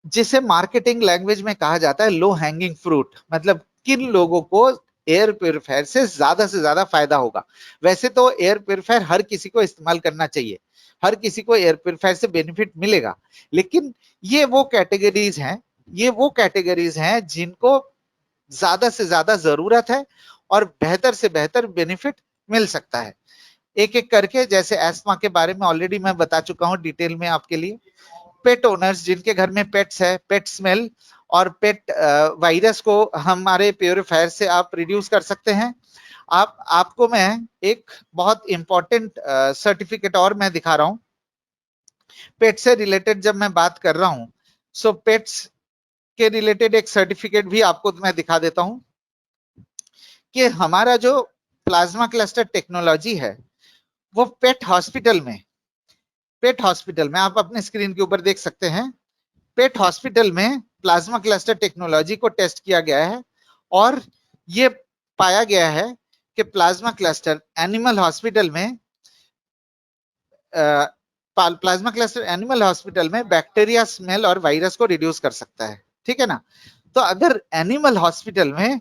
जिसे मार्केटिंग लैंग्वेज में कहा जाता है लो हैंगिंग फ्रूट, मतलब किन लोगों को एयर प्यूरिफायर से ज्यादा फायदा होगा। वैसे तो एयर प्यूरिफायर हर किसी को इस्तेमाल करना चाहिए, हर किसी को एयर प्यूरिफायर से बेनिफिट मिलेगा, लेकिन ये वो कैटेगरीज हैं जिनको ज्यादा से ज्यादा जरूरत है और बेहतर से बेहतर बेनिफिट मिल सकता है। एक एक करके, जैसे एस्मा के बारे में ऑलरेडी मैं बता चुका हूं डिटेल में आपके लिए। पेट ओनर्स जिनके घर में पेट्स है, पेट स्मेल और पेट वायरस को हमारे प्योरीफायर से आप रिड्यूस कर सकते हैं। आपको मैं एक बहुत इंपॉर्टेंट सर्टिफिकेट और मैं दिखा रहा हूं पेट से रिलेटेड। जब मैं बात कर रहा हूं सो पेट्स के रिलेटेड एक सर्टिफिकेट भी आपको मैं दिखा देता हूं कि हमारा जो प्लाज्मा क्लस्टर टेक्नोलॉजी है वो पेट हॉस्पिटल में आप अपने स्क्रीन के ऊपर देख सकते हैं। पेट हॉस्पिटल में प्लाज्मा क्लस्टर टेक्नोलॉजी को टेस्ट किया गया है और ये पाया गया है कि प्लाज्मा क्लस्टर एनिमल हॉस्पिटल में बैक्टीरिया स्मेल और वायरस को रिड्यूस कर सकता है, ठीक है ना। तो अगर एनिमल हॉस्पिटल में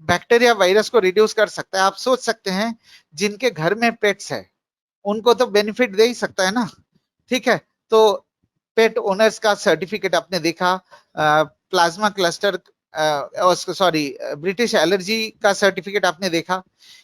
बैक्टीरिया वायरस को रिड्यूस कर सकता है, आप सोच सकते हैं जिनके घर में पेट्स है उनको तो बेनिफिट दे ही सकता है ना, ठीक है। तो पेट ओनर्स का सर्टिफिकेट आपने देखा, plasma cluster sorry British allergy का सर्टिफिकेट आपने देखा।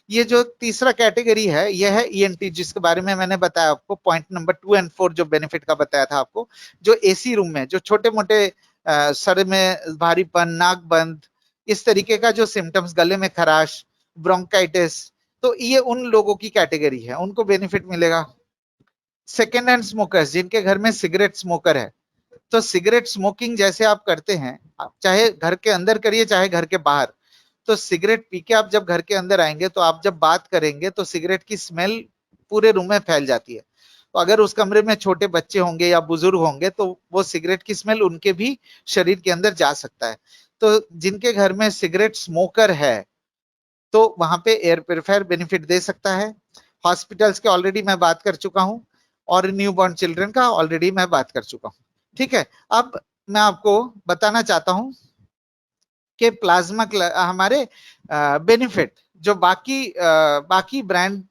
ये जो तीसरा कैटेगरी है यह है ईएनटी, जिसके बारे में मैंने बताया आपको पॉइंट नंबर 2 और 4 जो बेनिफिट का बताया था आपको। जो एसी रूम में जो छोटे मोटे सर में भारीपन, नाक बंद, इस तरीके का जो सिम्टम्स, गले में खराश, ब्रोंकाइटिस, तो ये उन लोगों की कैटेगरी है, उनको बेनिफिट मिलेगा। सेकेंड हैंड स्मोकर्स जिनके घर में सिगरेट स्मोकर है, तो सिगरेट स्मोकिंग जैसे आप करते हैं, आप चाहे घर के अंदर करिए चाहे घर के बाहर, तो सिगरेट पी के आप जब घर के अंदर आएंगे तो आप जब बात करेंगे तो सिगरेट की स्मेल पूरे रूम में फैल जाती है। तो अगर उस कमरे में छोटे बच्चे होंगे या बुजुर्ग होंगे तो वो सिगरेट की स्मेल उनके भी शरीर के अंदर जा सकता है। तो जिनके घर में सिगरेट स्मोकर है तो वहां पे एयर प्योरीफायर बेनिफिट दे सकता है। हॉस्पिटल्स के ऑलरेडी मैं बात कर चुका हूं और न्यू बॉर्न चिल्ड्रन का ऑलरेडी मैं बात कर चुका हूं, ठीक है। अब मैं आपको बताना चाहता हूं कि हमारे बेनिफिट जो बाकी ब्रांड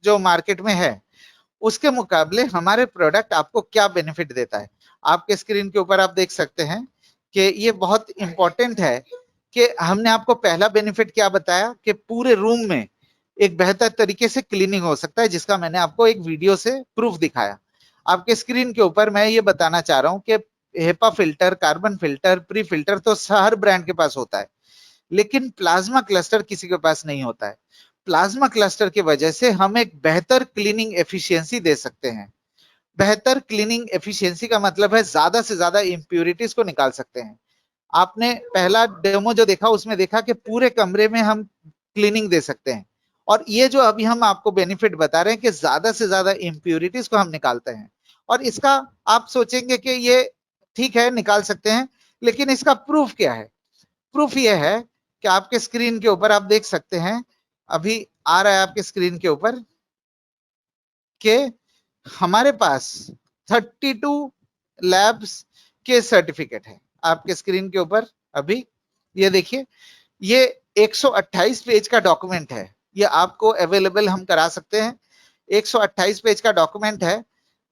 जो मार्केट में है उसके मुकाबले हमारे प्रोडक्ट आपको क्या बेनिफिट देता है। आपके स्क्रीन के ऊपर आप देख सकते हैं कि ये बहुत इंपॉर्टेंट है कि हमने आपको पहला बेनिफिट क्या बताया कि पूरे रूम में एक बेहतर तरीके से क्लीनिंग हो सकता है, जिसका मैंने आपको एक वीडियो से प्रूफ दिखाया। आपके स्क्रीन के ऊपर मैं ये बताना चाह रहा हूं कि HEPA filter, carbon filter, pre filter तो हर ब्रांड के पास होता है, लेकिन प्लाज्मा क्लस्टर किसी के पास नहीं होता है। प्लाज्मा क्लस्टर की वजह से हम एक बेहतर क्लीनिंग एफिशिएंसी दे सकते हैं। बेहतर क्लीनिंग एफिशिएंसी का मतलब है ज्यादा से ज्यादा इंप्यूरिटीज को निकाल सकते हैं। आपने पहला डेमो जो देखा उसमें देखा कि पूरे कमरे में हम क्लीनिंग दे सकते हैं, और ये जो अभी हम आपको बेनिफिट बता रहे हैं कि ज्यादा से ज्यादा इंप्यूरिटीज को हम निकालते हैं। और इसका आप सोचेंगे कि ये ठीक है निकाल सकते हैं, लेकिन इसका प्रूफ क्या है। प्रूफ ये है कि आपके स्क्रीन के ऊपर आप देख सकते हैं, अभी आ रहा है आपके स्क्रीन के ऊपर कि हमारे पास 32 लैब्स के सर्टिफिकेट है। आपके स्क्रीन के ऊपर अभी ये देखिए, ये 128 पेज का डॉक्यूमेंट है, ये आपको अवेलेबल हम करा सकते हैं। 128 पेज का डॉक्यूमेंट है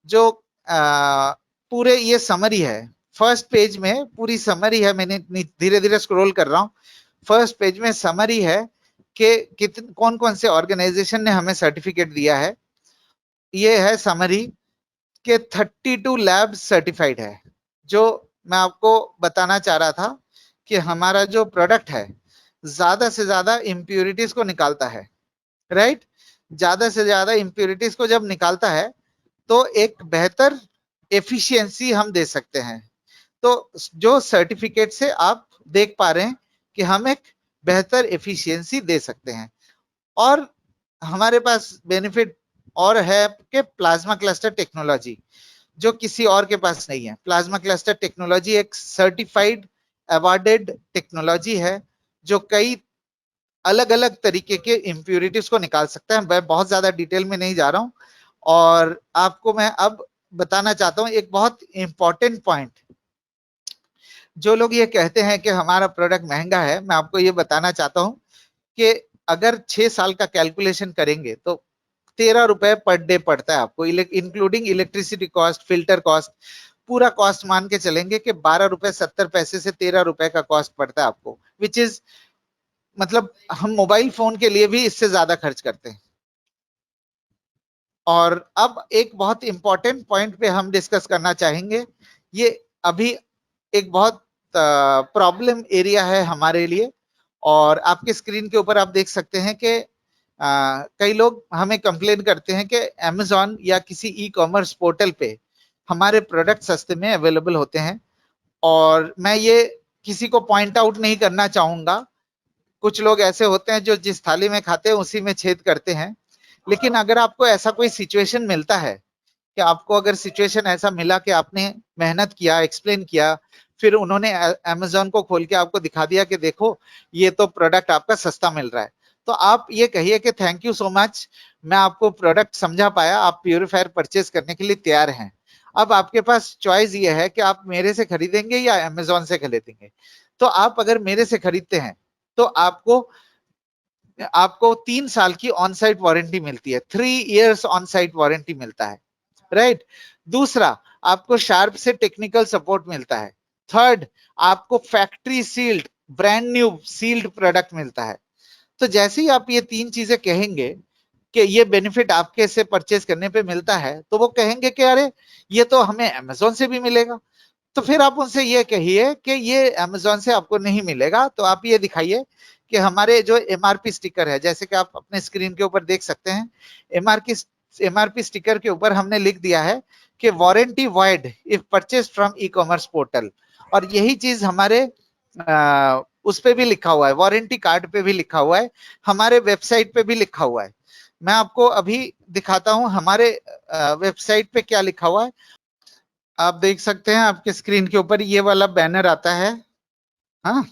जो पूरे ये समरी है। फर्स्ट पेज में पूरी समरी है, मैंने धीरे धीरे स्क्रॉल कर रहा हूं। फर्स्ट पेज में समरी है कि कौन कौन से ऑर्गेनाइजेशन ने हमें सर्टिफिकेट दिया है। ये है समरी के 32 लैब सर्टिफाइड है। जो मैं आपको बताना चाह रहा था कि हमारा जो प्रोडक्ट है ज्यादा से ज्यादा इम्प्यूरिटीज को निकालता है, राइट। ज्यादा से ज्यादा इम्प्यूरिटीज को जब निकालता है तो एक बेहतर एफिशिएंसी हम दे सकते हैं। तो जो सर्टिफिकेट से आप देख पा रहे हैं कि हम एक बेहतर एफिशिएंसी दे सकते हैं। और हमारे पास बेनिफिट और है कि प्लाज्मा क्लस्टर टेक्नोलॉजी जो किसी और के पास नहीं है। प्लाज्मा क्लस्टर टेक्नोलॉजी एक सर्टिफाइड अवॉर्डेड टेक्नोलॉजी है जो कई अलग अलग तरीके के इम्प्यूरिटीज को निकाल सकता है। मैं बहुत ज्यादा डिटेल में नहीं जा रहा हूं और आपको मैं अब बताना चाहता हूं एक बहुत इंपॉर्टेंट पॉइंट। जो लोग ये कहते हैं कि हमारा प्रोडक्ट महंगा है, मैं आपको ये बताना चाहता हूं कि अगर 6 साल का कैलकुलेशन करेंगे तो 13 रुपए पर डे पड़ता है आपको, including electricity cost, filter cost, पूरा कॉस्ट मान के चलेंगे कि 12 रुपए 70 पैसे से 13 रुपए का कॉस्ट पड़ता है आपको, विच इज मतलब हम मोबाइल फोन के लिए भी इससे ज्यादा खर्च करते हैं। और अब एक बहुत इंपॉर्टेंट पॉइंट पे हम डिस्कस करना चाहेंगे। ये अभी एक बहुत प्रॉब्लम एरिया है हमारे लिए। और आपके स्क्रीन के ऊपर आप देख सकते हैं कि कई लोग हमें कंप्लेन करते हैं कि अमेजॉन या किसी ई कॉमर्स पोर्टल पे हमारे प्रोडक्ट सस्ते में अवेलेबल होते हैं। और मैं ये किसी को पॉइंट आउट नहीं करना चाहूंगा। कुछ लोग ऐसे होते हैं जो जिस थाली में खाते हैं उसी में छेद करते हैं। लेकिन अगर आपको ऐसा कोई सिचुएशन मिलता है कि आपको अगर सिचुएशन ऐसा मिला कि आपने मेहनत किया, एक्सप्लेन किया, फिर उन्होंने अमेजोन को खोल के आपको दिखा दिया कि देखो ये तो प्रोडक्ट आपका सस्ता मिल रहा है, तो आप ये कहिए कि थैंक यू सो मच, मैं आपको प्रोडक्ट समझा पाया, आप प्यूरिफायर परचेज करने के लिए तैयार हैं। अब आपके पास चॉइस ये है कि आप मेरे से खरीदेंगे या अमेजोन से खरीदेंगे। तो आप अगर मेरे से खरीदते हैं तो आपको आपको 3 साल की ऑन साइट वारंटी मिलती है, 3 years ऑन साइट वारंटी मिलता है, राइट। दूसरा, आपको शार्प से टेक्निकल सपोर्ट मिलता है। थर्ड, आपको factory sealed brand new sealed product मिलता है। तो जैसे ही आप ये 3 चीजें कहेंगे कि ये बेनिफिट आपके से परचेज करने पे मिलता है, तो वो कहेंगे कि अरे ये तो हमें अमेजोन से भी मिलेगा। तो फिर आप उनसे ये कहिए कि ये अमेजोन से आपको नहीं मिलेगा, तो आप ये दिखाइए कि हमारे जो एमआरपी स्टिकर है, जैसे कि आप अपने स्क्रीन के ऊपर देख सकते हैं, एमआरपी स्टिकर के ऊपर हमने लिख दिया है कि warranty void if purchase from e commerce portal. और यही चीज हमारे उस पे भी लिखा हुआ है, वारंटी कार्ड पे भी लिखा हुआ है, हमारे वेबसाइट पे भी लिखा हुआ है। मैं आपको अभी दिखाता हूं हमारे वेबसाइट पे क्या लिखा हुआ है। आप देख सकते हैं आपके स्क्रीन के ऊपर ये वाला बैनर आता है। हाँ,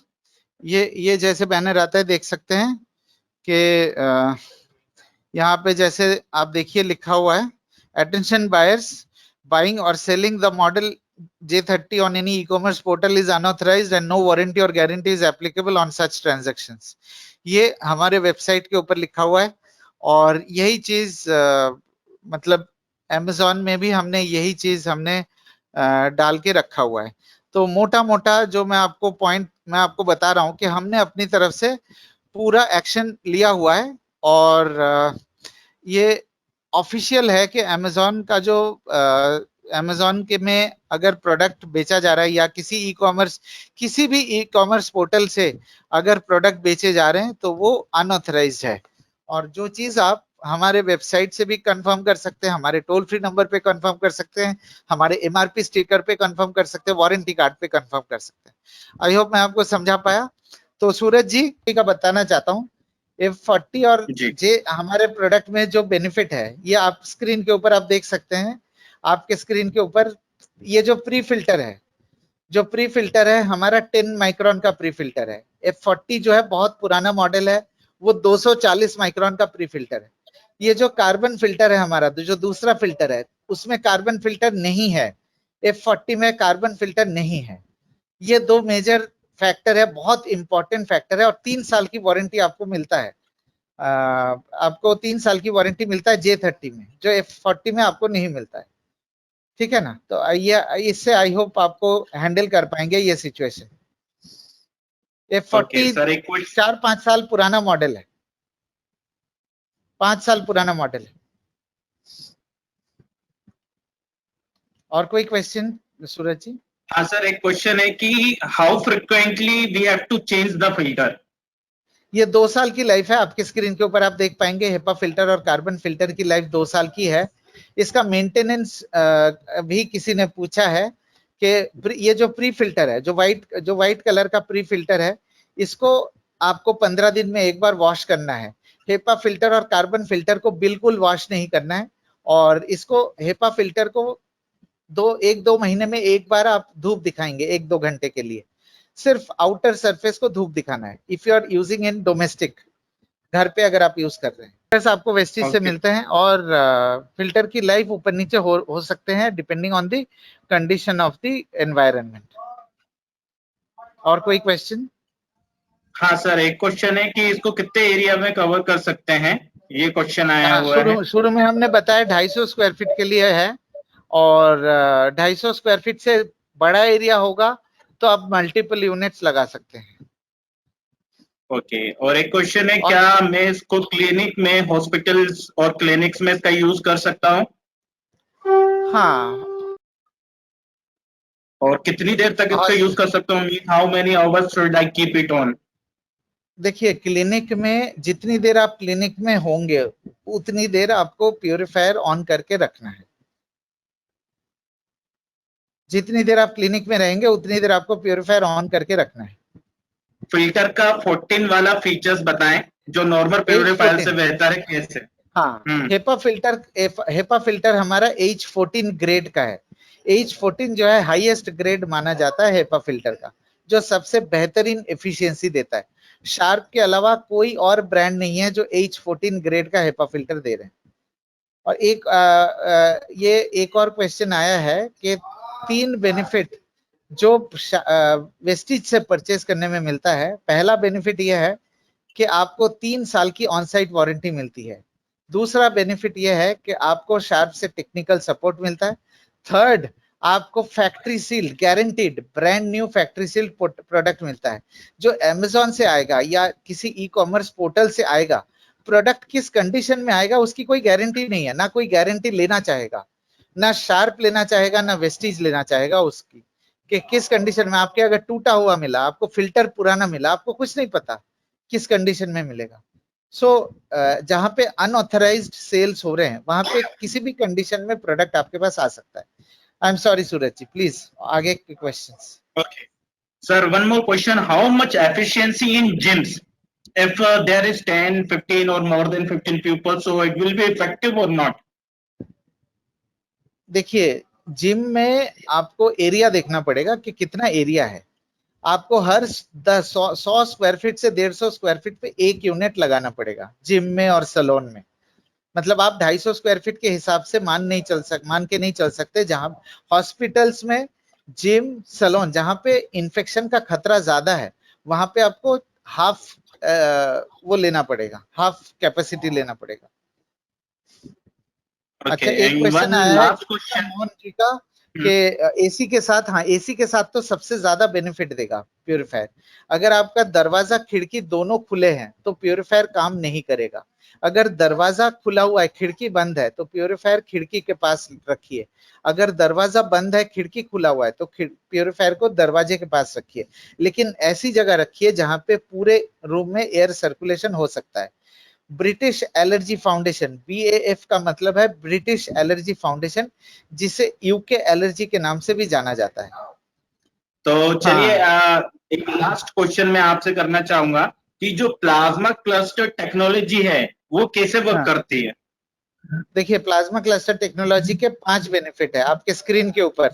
ये जैसे बैनर आता है देख सकते हैं कि यहाँ पे जैसे आप देखिए लिखा हुआ है, अटेंशन बायर्स, बाइंग और selling the model J30 on any e-commerce portal is unauthorized and no warranty or guarantee is applicable on such transactions। ये हमारे वेबसाइट के ऊपर लिखा हुआ है। और यही चीज मतलब Amazon में भी हमने यही चीज हमने डाल के रखा हुआ है। तो मोटा मोटा जो मैं आपको पॉइंट मैं आपको बता रहा हूं कि हमने अपनी तरफ से पूरा एक्शन लिया हुआ है। और ये ऑफिशियल है कि अमेजोन का जो अमेजोन के में अगर प्रोडक्ट बेचा जा रहा है या किसी भी ई कॉमर्स पोर्टल से अगर प्रोडक्ट बेचे जा रहे हैं तो वो अनऑथराइज्ड है। और जो चीज आप हमारे वेबसाइट से भी कंफर्म कर सकते हैं, हमारे टोल फ्री नंबर पे कंफर्म कर सकते हैं, हमारे एमआरपी स्टिकर पे कंफर्म कर सकते हैं, वारंटी कार्ड पे कंफर्म कर सकते हैं। आई होप मैं आपको समझा पाया। तो सूरज जी का बताना चाहता हूँ, F40 और जी जे हमारे प्रोडक्ट में जो बेनिफिट है ये आप स्क्रीन के ऊपर आप देख सकते हैं। आपके स्क्रीन के ऊपर ये जो प्री फिल्टर है, जो प्री फिल्टर है हमारा 10 माइक्रोन का प्री फिल्टर है। F40 जो है बहुत पुराना मॉडल है, वो 240 माइक्रोन का प्री फिल्टर है। ये जो कार्बन फिल्टर है हमारा, जो दूसरा फिल्टर है उसमें कार्बन फिल्टर नहीं है, F40 में कार्बन फिल्टर नहीं है। ये दो मेजर फैक्टर है, बहुत इंपॉर्टेंट फैक्टर है। और 3 साल की वारंटी आपको मिलता है। आपको 3 साल की वारंटी मिलता है J30 में, जो F40 में आपको नहीं मिलता है। ठीक है ना। तो ये इससे आई होप आपको हैंडल कर पाएंगे ये सिचुएशन। ओके F40 सर, एक क्वेश्चन 4-5 साल पुराना मॉडल है, 5 साल पुराना मॉडल है। और कोई क्वेश्चन सूरज जी? हाँ सर, एक क्वेश्चन है कि how frequently we have to change the filter. ये 2 साल की लाइफ है। आपके स्क्रीन के ऊपर आप देख पाएंगे हेपा फिल्टर और कार्बन फिल्टर की लाइफ 2 साल की है। इसका मेंटेनेंस भी किसी ने पूछा है कि ये जो प्री फिल्टर है, जो व्हाइट कलर का प्री फिल्टर है, इसको आपको 15 दिन में एक बार वॉश करना है। हेपा फिल्टर और कार्बन फिल्टर को बिल्कुल वॉश नहीं करना है, और इसको हेपा फिल्टर को 1-2 महीने में एक बार आप धूप दिखाएंगे 1-2 घंटे के लिए। सिर्फ आउटर सरफेस को धूप दिखाना है। If you are using in domestic, घर पे अगर आप यूज कर रहे हैं, फिल्टर्स आपको वेस्टिज से ओके। मिलते हैं, और फिल्टर की लाइफ ऊपर नीचे हो सकते हैं depending on the condition of the environment. और कोई क्वेश्चन? हाँ सर, एक क्वेश्चन है कि इसको कितने एरिया में कवर कर सकते हैं, ये क्वेश्चन आया हुआ है। शुरू में हमने बताया 250 स्क्वायर फीट के लिए है, और 250 स्क्वायर फीट से बड़ा एरिया होगा तो आप मल्टीपल यूनिट्स लगा सकते हैं। ओके, और एक क्वेश्चन है, और क्या मैं इसको क्लिनिक में, हॉस्पिटल्स और क्लिनिक्स में इसका यूज कर सकता हूँ? हाँ, और कितनी देर तक इसका यूज कर सकता हूँ? How many hours should I keep it on? देखिए, क्लिनिक में जितनी देर आप क्लिनिक में होंगे उतनी देर आपको प्यूरिफायर ऑन करके रखना है। जितनी देर आप क्लिनिक में रहेंगे उतनी देर आपको प्यूरिफायर ऑन करके रखना है। फिल्टर का 14 वाला फीचर्स बताएं, जो नॉर्मल प्यूरिफायर से बेहतर है, कैसे? हाँ, हेपा फिल्टर हमारा H14 ग्रेड का है। H14 जो है हाईएस्ट ग्रेड माना जाता है हेपा फिल्टर का, जो सबसे बेहतरीन एफिशिएंसी देता है। शार्प के अलावा कोई और ब्रांड नहीं है जो H14 ग्रेड का हेपा फिल्टर दे रहे हैं। और ये एक और क्वेश्चन आया है कि 3 बेनिफिट जो वेस्टिज से परचेज करने में मिलता है। पहला बेनिफिट यह है कि आपको 3 साल की ऑन साइट वारंटी मिलती है। दूसरा बेनिफिट यह है कि आपको शार्प से टेक्निकल सपोर्ट मिलता है। थर्ड, आपको factory sealed guaranteed brand new factory sealed product मिलता है। जो अमेजोन से आएगा या किसी ई कॉमर्स पोर्टल से आएगा, प्रोडक्ट किस कंडीशन में आएगा उसकी कोई गारंटी नहीं है, ना कोई गारंटी लेना चाहेगा, ना शार्प लेना चाहेगा, ना वेस्टीज लेना चाहेगा उसकी, कि किस कंडीशन में आपके अगर टूटा हुआ मिला, आपको फिल्टर पुराना मिला, आपको कुछ नहीं पता किस कंडीशन में मिलेगा। जहां पे अनऑथराइज्ड सेल्स हो रहे हैं वहां पे किसी भी कंडीशन में प्रोडक्ट आपके पास आ सकता है। I am sorry Suraj ji, please आगे के questions. Okay. Sir, one more question. How much efficiency in gyms? If there is 10, 15 or more than 15 pupils, so it will be effective or not? देखिए, gym में आपको area देखना पड़ेगा कि कितना area है। आपको हर 100 स्क्वायर फीट से 150 स्क्वायर फीट पे एक यूनिट लगाना पड़ेगा जिम में और सैलून में। मतलब आप 250 स्क्वायर फीट के हिसाब से मान के नहीं चल सकते। जहां हॉस्पिटल्स में, जिम, सैलून जहां पे इन्फेक्शन का खतरा ज्यादा है, वहां पे आपको हाफ वो लेना पड़ेगा, हाफ कैपेसिटी लेना पड़ेगा। Okay. अच्छा, एक And क्वेश्चन one आया है last question. मोहन जी का कि एसी के साथ, हाँ एसी के साथ तो सबसे ज्यादा बेनिफिट देगा प्यूरिफायर। अगर आपका दरवाजा खिड़की दोनों खुले हैं तो प्यूरिफायर काम नहीं करेगा। अगर दरवाजा खुला हुआ है, खिड़की बंद है, तो प्यूरिफायर खिड़की के पास रखिए। अगर दरवाजा बंद है, खिड़की खुला हुआ है, तो प्यूरिफायर को दरवाजे के पास रखिए। लेकिन ऐसी जगह रखिए जहां पे पूरे रूम में एयर सर्कुलेशन हो सकता है। ब्रिटिश एलर्जी फाउंडेशन, BAF का मतलब है ब्रिटिश एलर्जी फाउंडेशन, जिसे यूके एलर्जी के नाम से भी जाना जाता है। तो चलिए, हाँ, एक लास्ट क्वेश्चन मैं आपसे करना चाहूंगा कि जो प्लाज्मा क्लस्टर टेक्नोलॉजी है वो कैसे वर्क हाँ, करती है? देखिए, प्लाज्मा क्लस्टर टेक्नोलॉजी के 5 बेनिफिट है आपके स्क्रीन के ऊपर।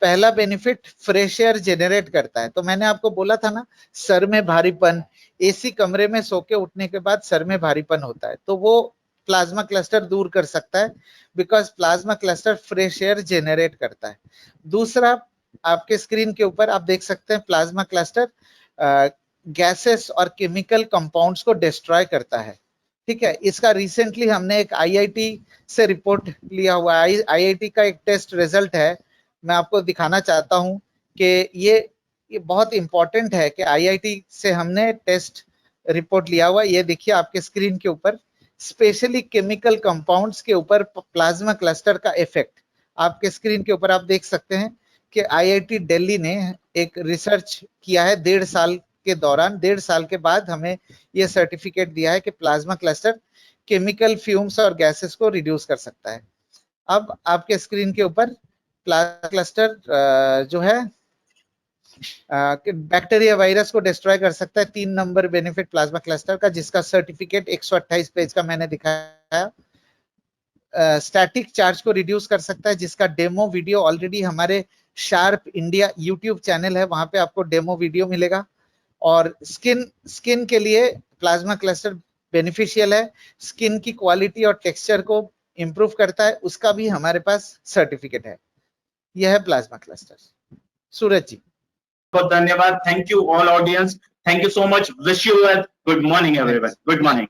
पहला बेनिफिट, फ्रेश एयर जनरेट करता है। तो मैंने आपको बोला था ना, सर में भारीपन, एसी कमरे में सो के उठने के बाद सर में भारीपन होता है, तो वो प्लाज्मा क्लस्टर दूर कर सकता है, because plasma cluster fresh air generate करता है। दूसरा, आपके स्क्रीन के ऊपर आप देख सकते हैं प्लाज्मा क्लस्टर गैसेस और केमिकल कंपाउंड्स को डिस्ट्रॉय करता है। ठीक है, इसका रिसेंटली हमने एक आईआईटी से रिपोर्ट लिया हुआ है। आईआईटी का एक टेस्ट रिजल्ट है, मैं आपको दिखाना चाहता हूं कि ये बहुत इंपॉर्टेंट है कि आईआईटी से हमने टेस्ट रिपोर्ट लिया हुआ। ये देखिए आपके स्क्रीन के ऊपर, स्पेशली केमिकल कंपाउंड्स के ऊपर प्लाज्मा क्लस्टर का इफेक्ट आपके स्क्रीन के ऊपर आप देख सकते हैं कि आईआईटी दिल्ली ने एक रिसर्च किया है 1.5 साल के दौरान 1.5 साल के बाद हमें ये सर्टिफिकेट दिया है कि प्लाज्मा क्लस्टर केमिकल फ्यूम्स और गैसेस को रिड्यूस कर सकता है। अब आपके स्क्रीन के ऊपर प्लाज्मा क्लस्टर जो है बैक्टीरिया वायरस को डिस्ट्रॉय कर सकता है। 3 नंबर बेनिफिट प्लाज्मा क्लस्टर का, जिसका सर्टिफिकेट 128 पेज का मैंने दिखाया। स्टैटिक चार्ज को रिड्यूस कर सकता है, जिसका डेमो वीडियो ऑलरेडी हमारे शार्प इंडिया यूट्यूब चैनल है, वहां पे आपको डेमो वीडियो मिलेगा। और स्किन के लिए प्लाज्मा क्लस्टर बेनिफिशियल है, स्किन की क्वालिटी और टेक्सचर को इंप्रूव करता है, उसका भी हमारे पास सर्टिफिकेट है। यह है प्लाज्मा क्लस्टर। सूरज जी, बहुत धन्यवाद। Thank you all audience, thank you so much, wish you good morning everyone, good morning.